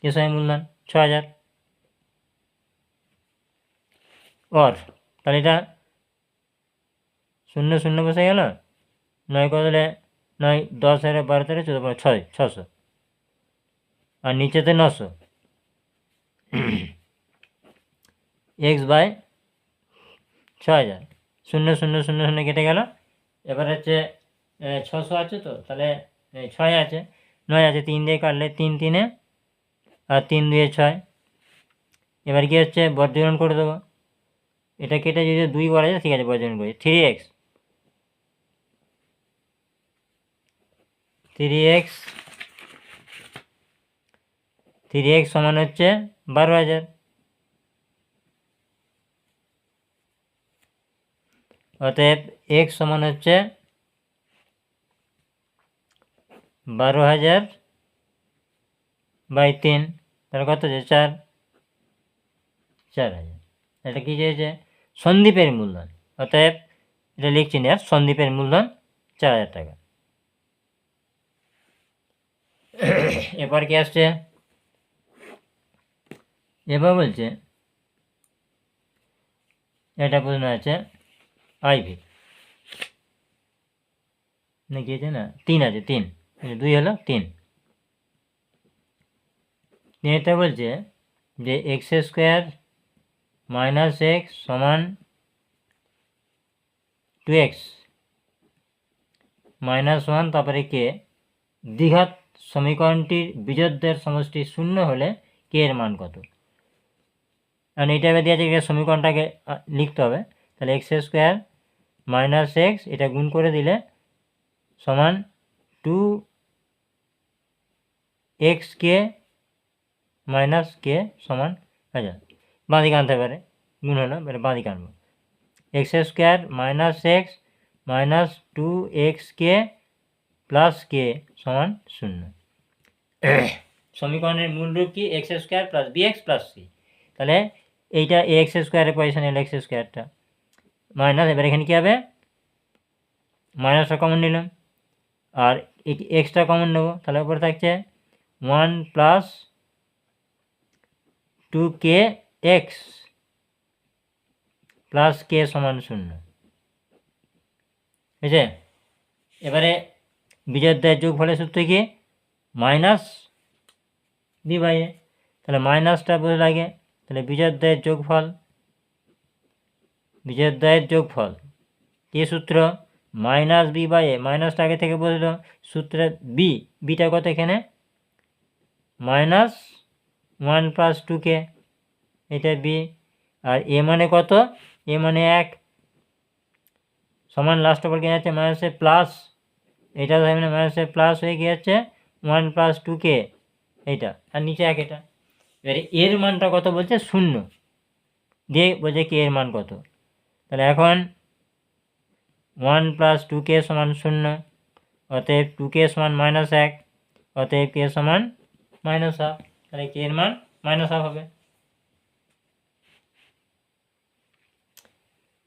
কেশবের মূলধন 6,000। ওর তাহলে এটা 0 0 বসে গেল, 9 কত হলে 9 10 12 13 14 15 600, আর নিচেতে 900 x/6000, 0 0 0 0 কেটে গেল। এবার হচ্ছে 600 আছে, তো তাহলে 6 আছে, 9 আছে, 3 দিয়ে কাটলে 3 3 আর 3 2 6। এবার কি হচ্ছে, বর্গমূল করে দেবো, এটা কেটে যদি 2 করা যায় ঠিক আছে, বর্গমূল করি 3x সমান হচ্ছে 12,000। অতএব x সমান হচ্ছে 12,000/3, তাহলে কত হচ্ছে 4,000। এটা কী চেয়েছে, সন্দীপের মূলধন, অতএব এটা লিখছি না, সন্দীপের মূলধন 4,000 টাকা। এবার কি আসছে, এবার বলছে এটা প্রশ্ন আছে আইভি না কি আছে না 3 আছে, 3 2 হলো 3। এটা বলছে যে x² - x সমান 2x - 1 তারপরে কে, দ্বিঘাত সমীকরণটির বিজোড়দের সমষ্টি 0 হলে কে এর মান কত। কারণ এইটা এবার দিয়ে আছে, এটা সমীকরণটাকে লিখতে হবে, তাহলে x² - x এটা গুণ করে দিলে সমান 2xk - k সমান হাজার। বাঁদিকে আনতে পারে, গুণ হলো, এবার বাঁদিকে আনবো, x² - x - 2xk + k সমান 0। সমীকরণের মূল রূপ কি, x² + bx + c। তাহলে এইটা ax² পজিশন এল, x²টা মাইনাস, এবার এখানে কী হবে, মাইনাসটা কমন নিলাম আর এক্সট্রা কমন নেব, তাহলে উপরে থাকছে 1 + 2k x প্লাস k সমান 0। ঠিক আছে, এবারে বিজোড় যোগফলের সূত্র কি মাইনাস বি বাই এ, তাহলে মাইনাসটা বলে লাগে, তাহলে বিজোড় যোগফল কি সূত্র মাইনাস বি বাই এ, মাইনাসটা আগে থেকে বললো সূত্রে বিটা কত এখানে -1 + 2k, এটা বি, আর এ মানে কত, এ মানে 1 সমান লাস্ট ওভার গিয়ে যাচ্ছে মাইনাসে প্লাস, এটা মানে মাইনাসে প্লাস হয়ে গিয়েছে 1 + 2k এইটা, আর নিচে 1 এটা। এবারে এর মানটা কত বলছে 0, দিয়ে বলছে কি এর মান কত, তাহলে এখন 1 + 2k সমান 0, অতএব 2k সমান -1, অতএব k সমান -1/2, তাহলে k এর মান -1/2 হবে।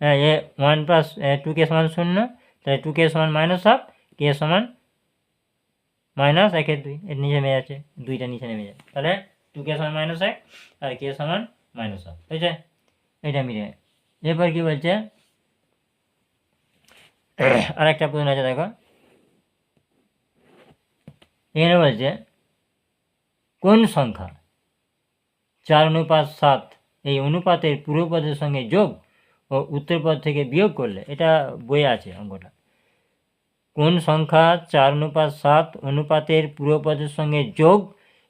হ্যাঁ, এ 1 + 2k সমান 0, তাহলে 2k সমান -1/2, k সমান -1/2, এর নিচে নেমে যাচ্ছে, দুইটা নিচে নেমে যায়, তাহলে 2k সমান -1 আর k সমান -1/2, ঠিক আছে, এটা মিলে। এরপর কি বলছে আরেকটা প্রশ্ন আছে দেখো, এখানে বলছে কোন সংখ্যা 4:7 এই অনুপাতের পূর্বপদের সঙ্গে যোগ ও উত্তরপদ থেকে বিয়োগ করলে, এটা বইয়ে আছে অঙ্কটা, কোন সংখ্যা 4:7 অনুপাতের পূর্বপদের সঙ্গে যোগ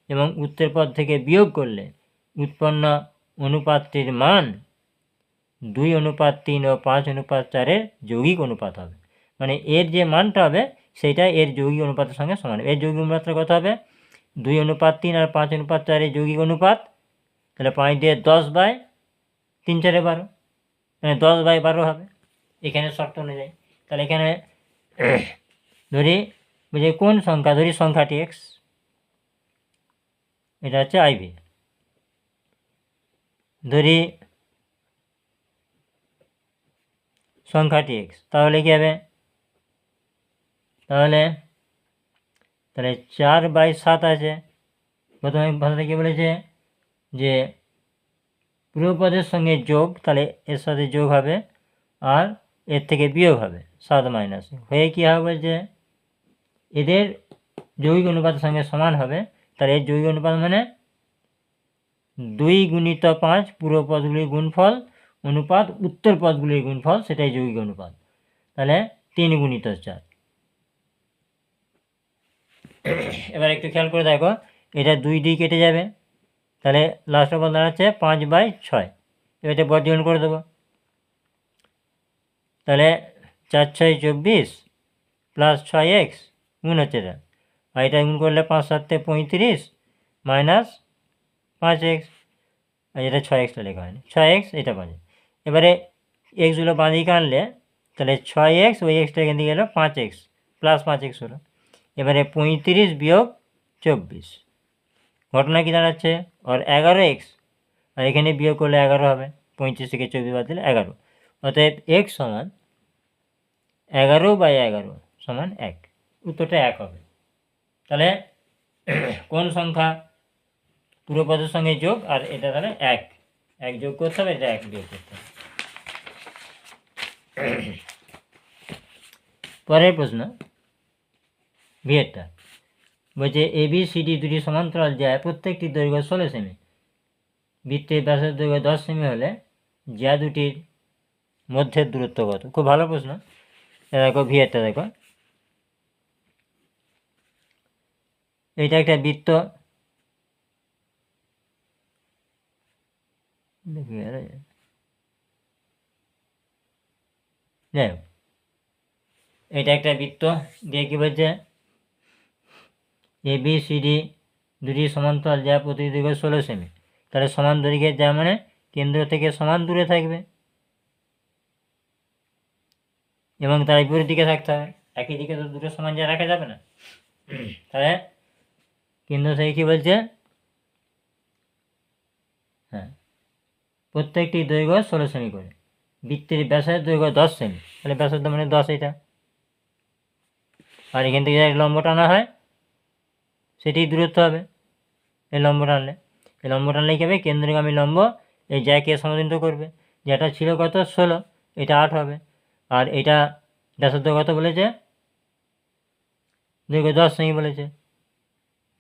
এবং উত্তরপদ থেকে বিয়োগ করলে উৎপন্ন অনুপাতটির মান 2:3 ও 5:4 যৌগিক অনুপাত হবে, মানে এর যে মানটা হবে সেটা এর যৌগিক অনুপাতের সঙ্গে সমান। এর যৌগিক অনুপাতটা কত হবে 2:3 আর 5:4 যৌগিক অনুপাত, তাহলে 5 দিয়ে 10/3×4=12, মানে 10/12 হবে এখানে শর্ত অনুযায়ী। তাহলে এখানে ধরি বুঝি কোন সংখ্যা, ধরি সংখ্যাটি এক্স, এটা হচ্ছে আইভি, ধরি সংখ্যাটি এক্স, তাহলে কি হবে, তাহলে 4/7 আছে, প্রথমে ভাষাটা কি বলেছে যে পূর্বপদের সঙ্গে যোগ, তাহলে এর সাথে যোগ হবে আর এর থেকে বিয়োগ হবে 7 হয়ে কী হবে বলছে এদের যৌগিক অনুপাতের সঙ্গে সমান হবে, তাহলে এর যৌগিক অনুপাত মানে 2 × 5 পূর্বপদগুলির গুণফল অনুপাত উত্তর পদগুলির গুণফল, সেটাই যৌগিক অনুপাত, তাহলে 3 × 4। এবার একটু খেয়াল করে দেখো, এটা 2 কেটে যাবে, তাহলে লাস্ট অফ দাঁড়াচ্ছে 5/6, এবার এটা বর্জন করে দেবো, তাহলে 4 × 6 = 24 প্লাস 6x গুণ হচ্ছে এটা, আর এটা গুণ করলে 5 × 7 = 35 মাইনাস 5x, আর এটা 6xটা লেখা হয়নি, 6x এটা পাবে। এবারে এক্সগুলো বাঁদিকে আনলে তাহলে 6x, ওই এক্সটা এখান থেকে গেল 5x প্লাস 5x হলো, এবারে 35 বিয়োগ 24, ঘটনা কি দাঁড়াচ্ছে আর 11x, আর এখানে বিয়োগ করলে 11 হবে, 35 থেকে 24 বাদ দিলে 11, অতএব x সমান 11/11 সমান 1, উত্তরটা 1 হবে। তাহলে কোন সংখ্যা পূর্বপদের সঙ্গে যোগ, আর এটা তাহলে 1 যোগ করতে হবে, এটা 1 বিয়োগ করতে হবে। পরের প্রশ্ন ভিয়েরটা বলছে ABCD দুটি সমান্তরাল যায় প্রত্যেকটি দৈর্ঘ্য 16 সেমি, বৃত্তের ব্যাসের দৈর্ঘ্য 10 সেমি হলে যা দুটির মধ্যের দূরত্ব কত? খুব ভালো প্রশ্ন। দেখো ভিয়েরটা দেখো, এইটা একটা বৃত্ত, যাই হোক এটা একটা বৃত্ত দিয়ে কি বলছে ABCD দুটি সমান্তরাল যা প্রতি দৈর্ঘ্য 16 সেমি, তাহলে সমান দৈর্ঘ্যের যা মানে কেন্দ্র থেকে সমান দূরে থাকবে এবং তার বিপরীত দিকে থাকতে হবে, একই দিকে তো দুটো সমান যা রাখা যাবে না, তাহলে কেন্দ্র থেকে কী বলছে হ্যাঁ প্রত্যেকটি দৈর্ঘ্য 16 সেমি করে, বৃত্তের ব্যাসের দৈর্ঘ্য 10 সেমি, তাহলে ব্যাসার্ধ মানে 10 এটা, আর এখান থেকে লম্ব টানা হয় সেটি দূরত্ব হবে এই লম্ব টানলে, এই লম্ব টানলে কী হবে, কেন্দ্রগামী লম্ব এই জ্যাকে সমান্তরাল করবে। যেটা ছিল কত 16, এটা 8 হবে। আর এটা ব্যাসার্ধ কত বলেছে, দৈর্ঘ্য 10 সেমি বলেছে,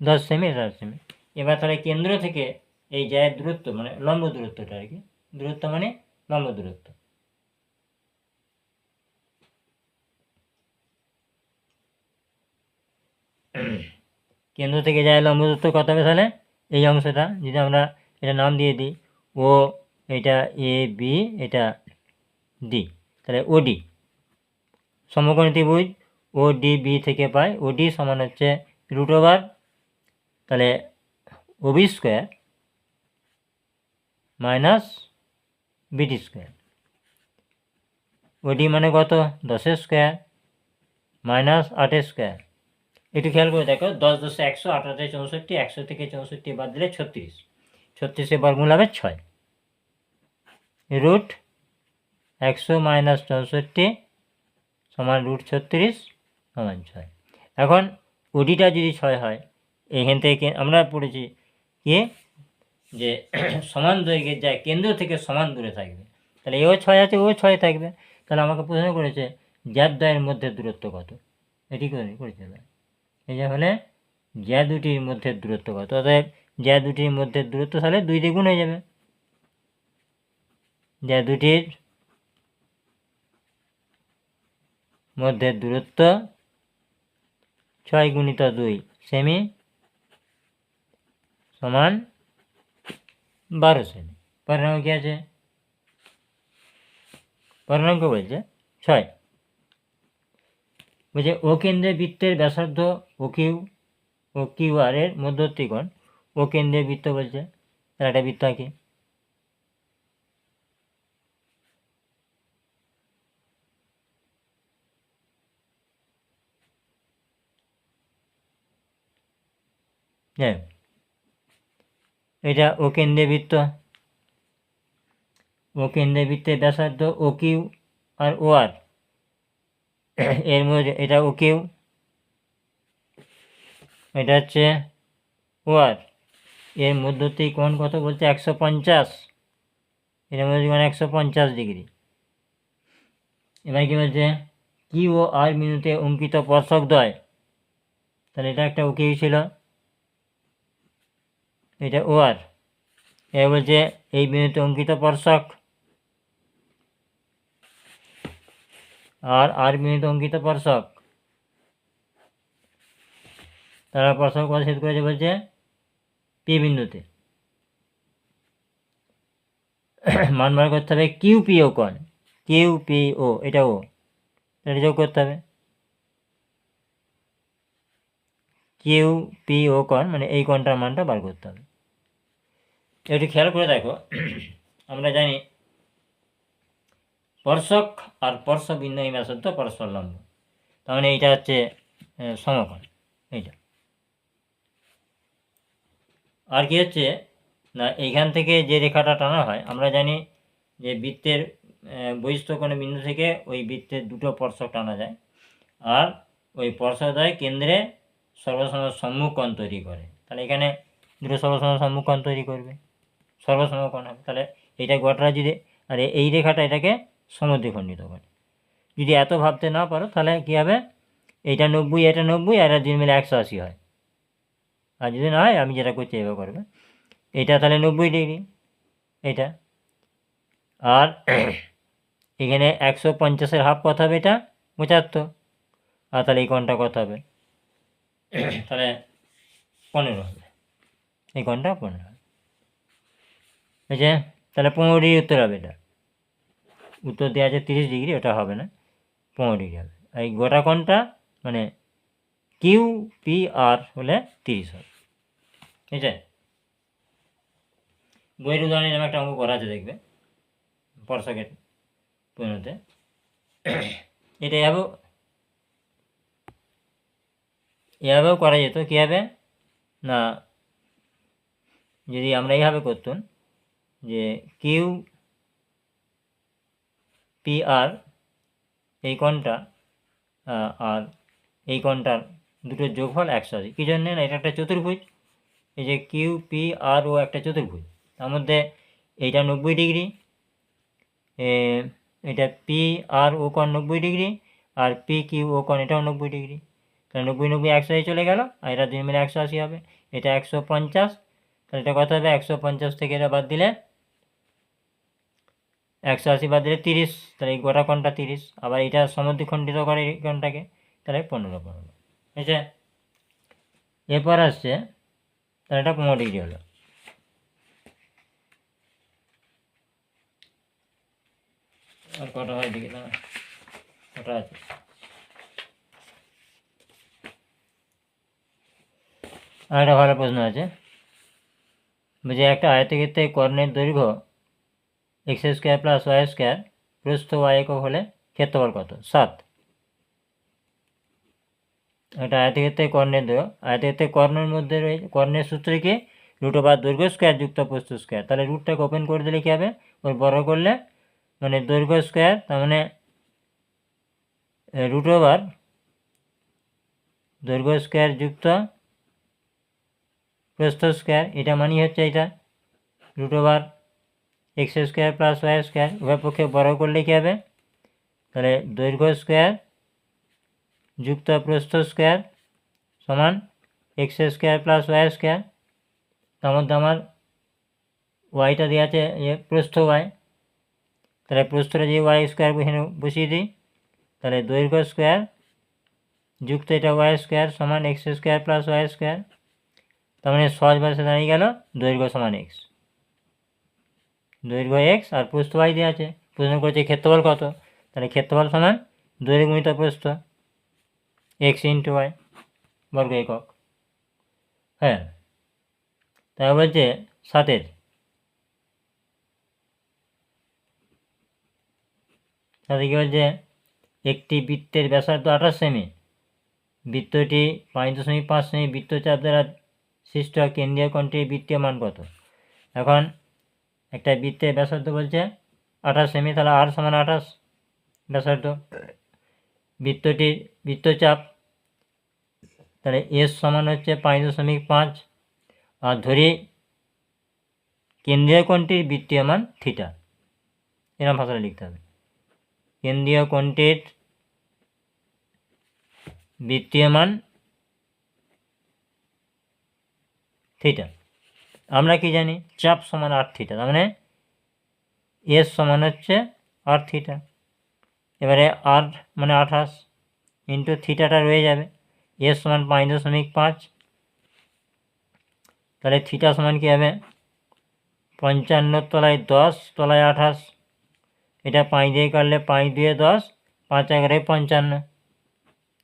10 সেমি, এটা 10 সেমি। এবার তাহলে কেন্দ্র থেকে এই জ্যায়ের দূরত্ব মানে লম্ব দূরত্বটা আর কি, দূরত্ব মানে লম্ব দূরত্ব। কেন্দ্র থেকে যায় লম্ব দূরত্ব কত হবে, তাহলে এই অংশটা যদি আমরা এটা নাম দিয়ে দিই ও, এটা এ বি, এটা ডি, তাহলে ওডি সমকোণী ত্রিভুজ ও ডি বি থেকে পাই ওডি সমান হচ্ছে √, তাহলে OB square minus BD square. OD মানে কত, 10 স্কোয়ার মাইনাস 8 স্কোয়ার। একটু খেয়াল করে দেখো, 10 10 100, 8 8 64, 100 থেকে 64 বাদ দিলে 36, 36 বর্গমূল হবে 6, √100 মাইনাস 64 সমান √36 সমান 6। এখন ওডিটা যদি 6 হয়, এখান থেকে আমরা পড়েছি কি যে সমান দৈর্ঘ্যের যায় কেন্দ্র থেকে সমান দূরে থাকবে, তাহলে এও 6 আছে, ও 6 থাকবে। তাহলে আমাকে প্রশ্ন করেছে জ্যাদ্বয়ের মধ্যে দূরত্ব কত, এটি করেছে। এই যে হলে জ্যা দুটির মধ্যে দূরত্ব কত, অর্থাৎ জ্যা দুটির মধ্যে দূরত্ব তাহলে 2 দিয়ে গুণ হয়ে যাবে। জ্যা দুটির মধ্যে দূরত্ব 6 গুণিত 2 সেমি সমান 12 সেমি। পরের অঙ্ক কি আছে, পরের অঙ্ক বলছে 6, বলছে ও কেন্দ্রে বৃত্তের ব্যাসার্ধ ও কিউ আর এর মধ্যবর্তী কোণ, ও কেন্দ্রে বৃত্ত বলছে, তাহলে একটা বৃত্ত আঁকি। যাই এটা ও কেন্দ্রে বৃত্ত, ও কেন্দ্রে বৃত্তের ব্যাসার্ধ ও কিউ আর ও আর এর মধ্যে, এটা ও কিউ, এটা হচ্ছে ও আর, এর মধ্যবর্তী কোণ কত বলছে 150, এর মধ্যে কোণ 150 ডিগ্রি। এবার কি বলছে কিউ ও আর বিন্দুতে অঙ্কিত স্পর্শকদ্বয়, তাহলে এটা একটা ও কিউ ছিল, এটা ও আর, এবার বলছে এই বিন্দুতে অঙ্কিত স্পর্শক আর বিন্দুতে অঙ্কিত স্পর্শক, তারা স্পর্শক কত ছেদ করেছে বলছে পি বিন্দুতে। মান বার করতে হবে কিউ পি ও কোণ, কিউ পি ও, এটা ও, এটা যোগ করতে হবে কিউ পি ও কোণ, মানে এই কোণটার মানটা বার করতে হবে। একটু খেয়াল করে দেখো, আমরা জানি স্পর্শক আর স্পর্শ বিন্দু এই ব্যাসার্ধ পরস্পর লম্ব, তার মানে এইটা হচ্ছে সমকোণ। এইটা আর কি হচ্ছে না, এইখান থেকে যে রেখাটা টানা হয়, আমরা জানি যে বৃত্তের বহিস্থ কোণের বিন্দু থেকে ওই বৃত্তের দুটো স্পর্শক টানা যায়, আর ওই স্পর্শকদ্বয় কেন্দ্রে সর্বসম সম্মুখকোণ তৈরি করে। তাহলে এখানে দুটো সর্বসম সম্মুখকোণ তৈরি করবে, সর্বসমকোণ হবে। তাহলে এইটা গোটাটা যদি, আর এই রেখাটা এটাকে সমদ্বিখণ্ডিত করে। যদি এত ভাবতে না পারো তাহলে কী হবে, এইটা 90, এটা 90, আর দুই মিলে 180 হয়। আর যদি না হয় আমি যেটা করছি এভাবে করবে, এটা তাহলে 90 ডিগ্রি এটা, আর এখানে 150-এর হাফ কত হবে, এটা 75, আর তাহলে এই কোণটা কত হবে, তাহলে 15 হবে, এই কোণটা 15 হবে। এই যে তাহলে 15 ডিগ্রি উত্তর হবে, এটা উত্তর দেওয়া আছে 30 ডিগ্রি, ওটা হবে না, 15 ডিগ্রি হবে। এই গোটা কোণটা মানে কিউ পি আর হলে 30 হবে। ঠিক আছে, বইয়ের উদাহরণে এরকম একটা অঙ্ক করা আছে, দেখবে স্পর্শকের পরিণতে। এটা এভাবেও করা যেত, কী হবে না, যদি আমরা এইভাবে করতাম যে কিউ পি আর এই কোণটা আর এই কোণটার দুটোর যোগফল 180, কী জন্য না, এটা একটা চতুর্ভুজ, এই যে কিউ পি আর ও একটা চতুর্ভুজ, তার মধ্যে এইটা 90 ডিগ্রি, এটা পি আর ও কোণ 90 ডিগ্রি, আর পি কিউ ও কোণ এটাও 90 ডিগ্রি। তাহলে 90 180 চলে গেল, আর এটা 2 মিলে 180 হবে। এটা 150, তাহলে এটা কত হবে? 150 থেকে এটা বাদ দিলে 180 বাদ দিলে 30, তাহলে এই গোটা কোণটা 30। আবার এটা সমদ্বিখণ্ডিত করে এই কোণটাকে, তাহলে 15 15। ঠিক আছে, এরপর আসছে, তাহলে এটা 15 ডিগ্রি হলো। আর কটা হয় দিকে না, কটা আছে? আর একটা ভালো প্রশ্ন আছে, যে একটা আয়তক্ষেত্রে কর্ণের দৈর্ঘ্য x² + y², প্রস্থ y একক হলে ক্ষেত্রফল কত? 7। একটা আয়তক্ষেত্রে কর্ণের দৈর্ঘ্য, আয়তক্ষেত্রে কর্ণের মধ্যে রয়েছে, কর্ণের সূত্র কি? √ দৈর্ঘ্য স্কোয়ার যুক্ত প্রস্থ স্কোয়ার। তাহলে রুটটাকে ওপেন করে দিলে কী হবে? ওই বড় করলে মানে দৈর্ঘ্য স্কোয়ার, তার মানে √ দৈর্ঘ্য স্কোয়ার যুক্ত প্রস্থ স্কোয়ার, এটা মানেই হচ্ছে এটা √ x² + y²। উভয় পক্ষে বড় করলে কী হবে? তাহলে দৈর্ঘ্য স্কোয়ার যুক্ত প্রস্থ স্কোয়ার সমান x² + y²। তার মধ্যে আমার ওয়াইটা দেওয়া আছে, প্রস্থ ওয়াই, তাহলে প্রস্থটা যে y² এখানে বসিয়ে দিই, তাহলে দৈর্ঘ্য স্কোয়ার যুক্ত এটা y² সমান x² + y²। তার মানে সহজ ভাষায় দাঁড়িয়ে গেল দৈর্ঘ্য সমান x, দৈর্ঘ্য x আর প্রস্থ y দেওয়া আছে। প্রশ্ন করেছে ক্ষেত্রফল কত, তাহলে ক্ষেত্রফল সমান দৈর্ঘ্য গুণিত প্রস্থ x × y বর্গ একক। হ্যাঁ, তাই বলছে 7 সাথে কী বলছে? একটি বৃত্তের ব্যাসার্ধ 28 সেমি, বৃত্তটি 5.5 সেমি বৃত্তচাপ দ্বারা সৃষ্ট কেন্দ্রীয় কোণটির বৃত্তীয় মান কত? এখন একটা বৃত্তের ব্যাসার্ধ বলছে 28 সেমি, তাহলে r সমান 28 ব্যাসার্ধ। বৃত্তটির বৃত্তচাপ, তাহলে s সমান হচ্ছে 5.5, আর ধরি কেন্দ্রীয় কোণটির বৃত্তীয় মান থিটা। এরকম ভাষাটা লিখতে হবে, কেন্দ্রীয় কোণটির বৃত্তীয় মান থিটা। আমরা কি জানি? চাপ সমান r থিটা, তার মানে s সমান হচ্ছে r থিটা। এবারে r মানে 28 ইন্টু থিটাটা রয়ে যাবে, s সমান 5.5, তাহলে থিটা সমান কী হবে? 55 তলায় 10 তলায় 28, এটা 5 দিয়ে কাটলে 5 দিয়ে 10, 5 11 55,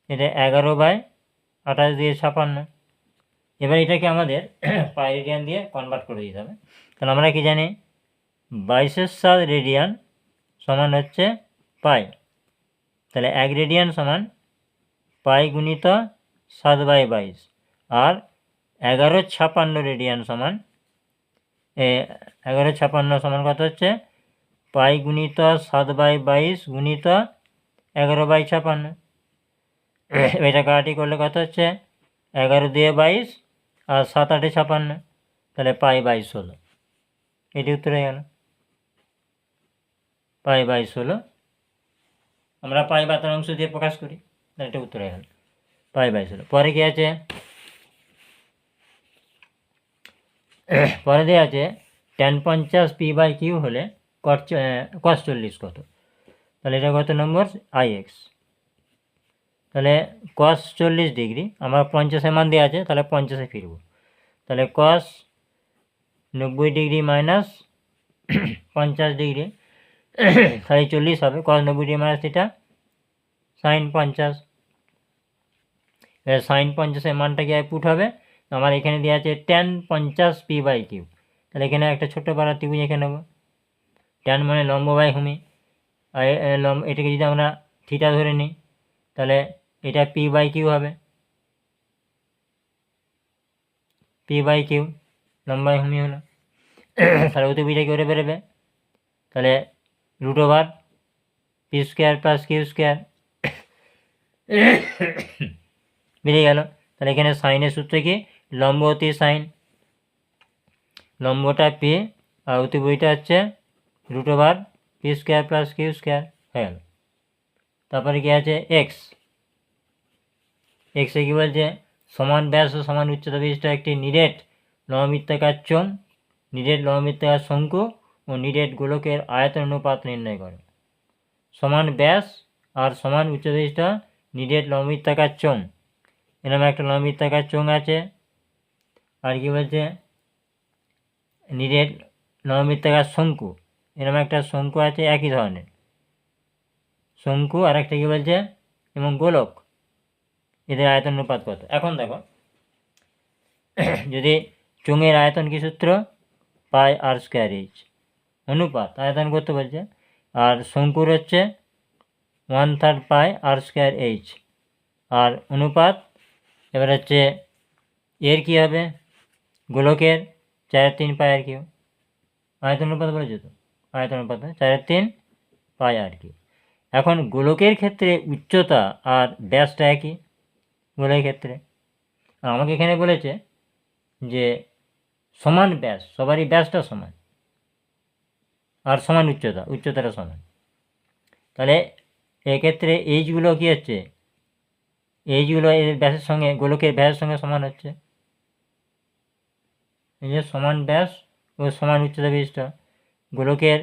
এটা 11/28 দিয়ে 56। এবার এটাকে আমাদের পাই রেডিয়ান দিয়ে কনভার্ট করে দিতে হবে। তাহলে আমরা কি জানি? 22/7 রেডিয়ান সমান হচ্ছে পাই, তাহলে 1 রেডিয়ান সমান পাই গুণিত 7/22, আর 1156 রেডিয়ান সমান 1156 সমান কত হচ্ছে? পাই গুণিত 7/22 গুণিত 11/56। এটা কাটাটি করলে কত হচ্ছে? 11 দিয়ে 22 আর 7 8 56, তাহলে পাই 22 হলো। এটি উত্তর হয়ে গেল, পাই 22 হলো। আমরা পাই বাতার অংশ দিয়ে প্রকাশ করি, তাহলে এটা উত্তর হয়ে গেল, পাই 22 হলো। পরে কি আছে? পরে দেওয়া আছে tan 50 p/q হলে cos 40 কত? তাহলে এটা কত নম্বর? ix। তাহলে cos 40 ডিগ্রি, আমার 50 মান দেওয়া আছে, তাহলে 50-এ ফিরব। তাহলে cos 90 ডিগ্রি মাইনাস 50 ডিগ্রি, তাহলে 40 হবে। cos 90 degree minus theta sin 50, sin 50-এর মানটা কি পুট হবে? আমার এখানে দেওয়া আছে tan 50 p/q, তাহলে এখানে একটা ছোট্ট পাড়া ত্রিভুজ এঁকে নেব। tan মানে লম্ব বাই ভূমি, আর এটাকে যদি আমরা থিটা ধরে নিই, তাহলে এটা p/q হবে, p/q লম্বাই ভূমি হলো। তাহলে অতিভুজটা কি করে বেরোবে? তাহলে √ p² + q² বেরিয়ে গেল। তাহলে এখানে সাইনের সূত্র কি? লম্ব অতি সাইন, লম্বটা পি আর অতিভুজটা হচ্ছে √p² + q² হয়ে গেল। তারপরে কি আছে এক্স। এক্সে কী বলছে, সমান ব্যাস ও সমান উচ্চতা বিশিষ্ট একটি নিরেট লম্ববৃত্তাকার চোঙ, নিরেট লম্ববৃত্তাকার শঙ্কু ও নিরেট গোলকের আয়তন অনুপাত নির্ণয় করো। সমান ব্যাস আর সমান উচ্চতা বিশিষ্ট নিরেট লম্ববৃত্তাকার চোঙ, এরকম একটা লম্ববৃত্তাকার চোঙ আছে। আর কি বলছে, নিরেট লম্ববৃত্তাকার শঙ্কু, এরকম একটা শঙ্কু আছে একই ধরনের শঙ্কু, আর একটা কী বলছে এবং গোলক, এদের আয়তন অনুপাত কত। এখন দেখো, যদি চোঙের আয়তন কি সূত্র, πr²h, অনুপাত আয়তন করতে বলছে, আর শঙ্কুর হচ্ছে 1/3 πr²h, আর অনুপাত এবার হচ্ছে এর কি হবে, গোলকের 4/3 πr3। আয়তন অনুপাত বলেছে তো, আয়তন অনুপাত 4/3 πr3। এখন গোলকের ক্ষেত্রে উচ্চতা আর ব্যাসটা একই গোলকের ক্ষেত্রে। আর আমাকে এখানে বলেছে যে সমান ব্যাস, সবারই ব্যাসটা সমান আর সমান উচ্চতা, উচ্চতাটা সমান। তাহলে এক্ষেত্রে এইচগুলো কী হচ্ছে, এইচগুলো এর ব্যাসের সঙ্গে, গোলকের ব্যাসের সঙ্গে সমান হচ্ছে। এই যে সমান ব্যাস ও সমান উচ্চতা বিশিষ্ট গোলকের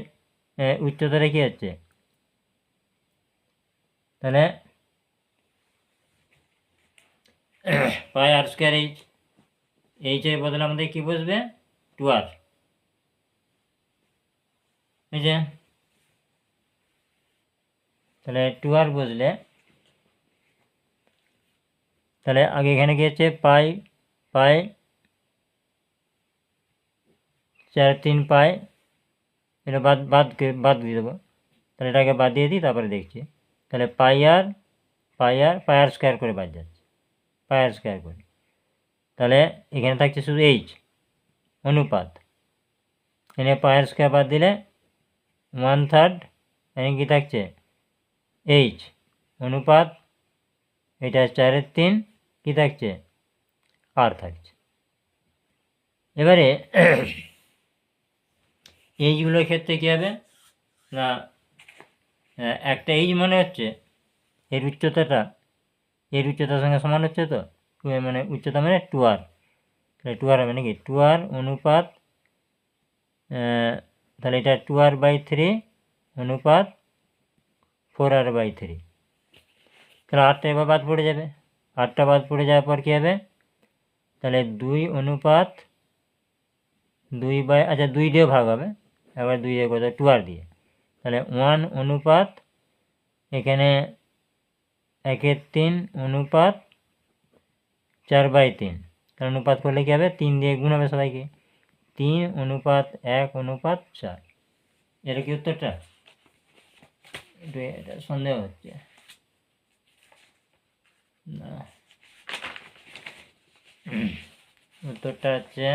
উচ্চতাটা কী হচ্ছে, তাহলে πr²h, এইচের বদলে আমাদের কী বসবে, 2r। এই যে তাহলে 2r বসলে, তাহলে আগে এখানে কি হচ্ছে পাই 4/3 π, এটা বাদ দিয়ে দেবো। তাহলে এটাকে বাদ দিয়ে দিই, তারপরে দেখছি। তাহলে πr² করে বাদ যাচ্ছে, πr² করে। তাহলে এখানে থাকছে শুধু এইচ, অনুপাত এখানে πr² বাদ দিলে 1/3, এখানে কী থাকছে এইচ, অনুপাত এটা 4/3, কী থাকছে আর থাকছে। এবারে এইচগুলোর ক্ষেত্রে কী হবে না, একটা এইচ মনে হচ্ছে এর উচ্চতাটা এর উচ্চতার সঙ্গে সমান হচ্ছে, তো মানে উচ্চতা মানে 2r, তাহলে 2r হবে নাকি, 2r অনুপাত, তাহলে এটা 2r/3 অনুপাত 4r/3। তাহলে 8টা এবার বাদ পড়ে যাবে, 8টা বাদ পড়ে যাওয়ার পর কী হবে, তাহলে 2 অনুপাত 2 আচ্ছা 2 দিয়েও ভাগ হবে, এবার 2 দিয়ে কোথায় 2r দিয়ে, তাহলে 1 অনুপাত এখানে 1/3 অনুপাত 4/3। তাহলে অনুপাত করলে কী হবে, 3 দিয়ে গুণ হবে সবাইকে, 3 অনুপাত 1 অনুপাত 4। এটা কি উত্তরটা? এটা সন্দেহ হচ্ছে না, উত্তরটা হচ্ছে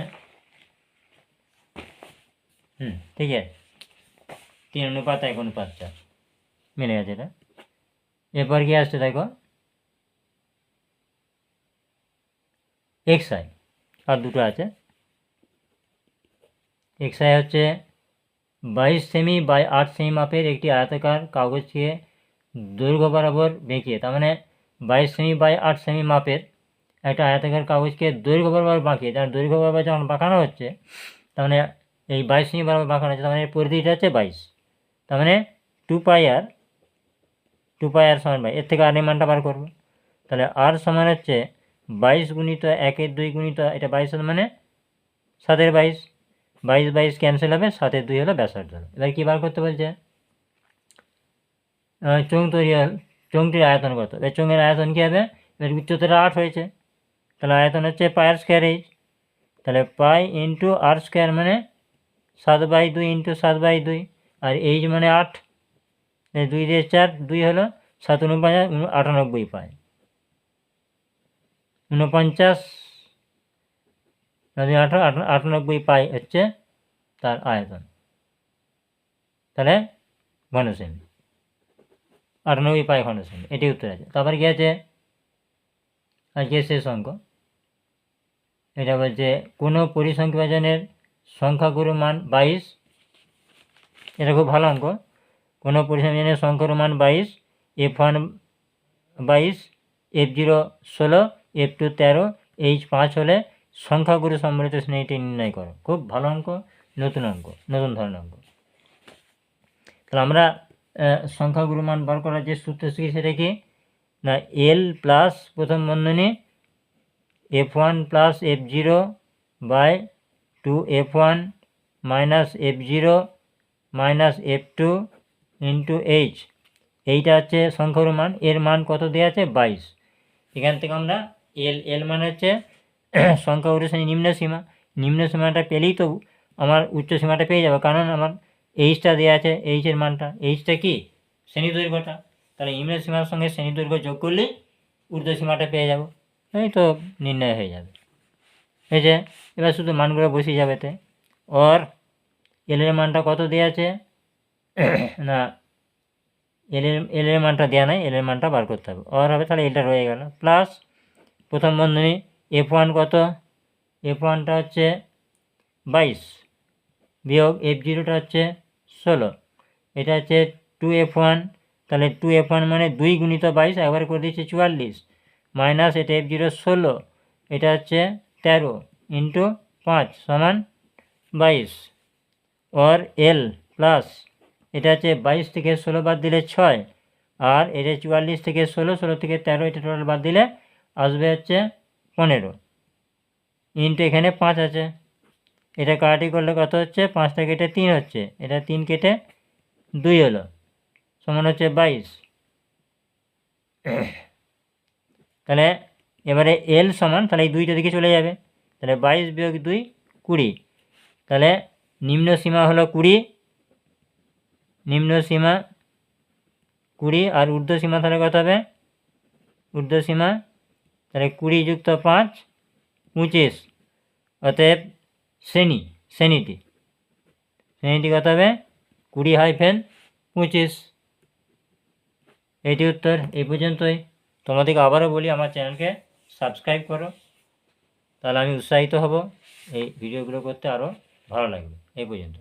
ঠিক আছে, 3 অনুপাত 1 অনুপাত 4 মিলে গেছে এটা। এরপর কি আসছে দেখো, এক্সআই, আর দুটো আছে। এক্সআই হচ্ছে 22 সেমি বাই 8 সেমি মাপের একটি আয়তাকার কাগজকে দৈর্ঘ্য বরাবর বেঁকিয়ে, তার মানে 22 সেমি বাই 8 সেমি মাপের একটা আয়তাকার কাগজকে দৈর্ঘ্য বরাবর বাঁকিয়ে, তার দৈর্ঘ্য বরাবর যখন বাঁকানো হচ্ছে, তার মানে এই 22 সেমি বরাবর বাঁকানো হচ্ছে, তার মানে পরিধিটা হচ্ছে 22, তার মানে 2πr সমান 22। এর থেকে আর এর মানটা বার করবো, তাহলে আর সমান হচ্ছে 22 গুণিত 1/2 গুণিত এটা 22 মানে 7/22, 22 ক্যান্সেল হবে, 7/2 হলো ব্যাসার্ধ। এবার কী বার করতে বলছে, চোঙটির আয়তন কত। এবার চোঙের আয়তন কী হবে, এবার উচ্চতাটা 8 হয়েছে, তাহলে আয়তন হচ্ছে πr²h, তাহলে পাই ইন্টু r² মানে 7/2 ইন্টু 7/2, আর এইচ মানে 8, 2 দিয়ে 4, 2 হলো 7 98 পাই, 49 98 পাই হচ্ছে তার আয়তন, তাহলে ঘনসেমি 98 পাই ঘনসেমি, এটি উত্তর আছে। তারপরে কী আছে, আজকে শেষ অঙ্ক, এটা বলছে কোনো পরিসংখ্যাজনের সংখ্যাগুরু মান 22, এটা খুব ভালো অঙ্ক। কোনো পরিসংখ্যানের সংখ্যাগুরু মান 22, F1 22, F0 16, F2 13, H5 হলে সংখ্যাগুরু সম্বলিত শ্রেণীটি নির্ণয় করো। খুব ভালো অঙ্ক, নতুন অঙ্ক, নতুন ধরনের অঙ্ক। তাহলে আমরা সংখ্যাগুরু মান বার করার যে সূত্র শিখি সেটা কি না, L প্লাস প্রথম বন্ধনী F1 plus F0 by 2F1 minus F0 minus F2 into H, এইটা হচ্ছে সংখ্যাগুরু মান। এর মান কত দেওয়া আছে 22। এখান থেকে আমরা এল মানে হচ্ছে সংখ্যাগুরু শ্রেণী নিম্ন সীমা, নিম্ন সীমাটা পেলেই তো আমার উচ্চ সীমাটা পেয়ে যাবে, কারণ আমার এইচটা দেওয়া আছে, এইচের মানটা, এইচটা কি শ্রেণী দৈর্ঘ্যটা, তাহলে নিম্ন সীমার সঙ্গে শ্রেণী দৈর্ঘ্য যোগ করলেই ঊর্ধ্ব সীমাটা পেয়ে যাব, এই তো নির্ণয় হয়ে যাবে। এই যে এবার শুধু মানগুলো বসিয়ে যাবে তে। ওর এলের মানটা কত দেওয়া আছে না, এলের মানটা দেওয়া নাই, এলের মানটা বার করতে হবে। ওর হবে তাহলে এটা রয়ে গেল, প্লাস প্রথম বন্ধনী F1 কত, F1টা হচ্ছে 22 বিয়োগ F0টা হচ্ছে 16, এটা হচ্ছে 2F1, তাহলে 2F1 মানে 2 গুণিত 22 একবার করে দিচ্ছি 44, মাইনাস এটা F0 16, এটা হচ্ছে 13 ইন্টু 5 সমান 22। ওর এল প্লাস এটা হচ্ছে 22 থেকে 16 বাদ দিলে 6, আর এটা 44 থেকে 16, 16 থেকে 13, এটা টোটাল বাদ দিলে আসবে হচ্ছে 15 ইন্টু এখানে 5 আছে, এটা কাটাটি করলে কত হচ্ছে, 5টা কেটে 3 হচ্ছে, এটা 3 কেটে 2 হলো, সমান হচ্ছে 22। তাহলে এবারে এল সমান, তাহলে এই 2টা দিকে চলে যাবে, তাহলে 22 বিয়োগ 2 20, তাহলে নিম্ন সীমা হলো 20, নিম্ন সীমা 20, আর ঊর্ধ্ব সীমা তাহলে কত হবে, ঊর্ধ্ব সীমা তাহলে 20 যুক্ত 5 25, অতএব শ্রেণীটি কত হবে 20-25। এইটি উত্তর। এই পর্যন্তই। তোমাদেরকে আবারও বলি আমার চ্যানেলকে সাবস্ক্রাইব করো, তাহলে আমি উৎসাহিত হব এই ভিডিওগুলো করতে, আরও ভালো লাগবে। এই পর্যন্ত।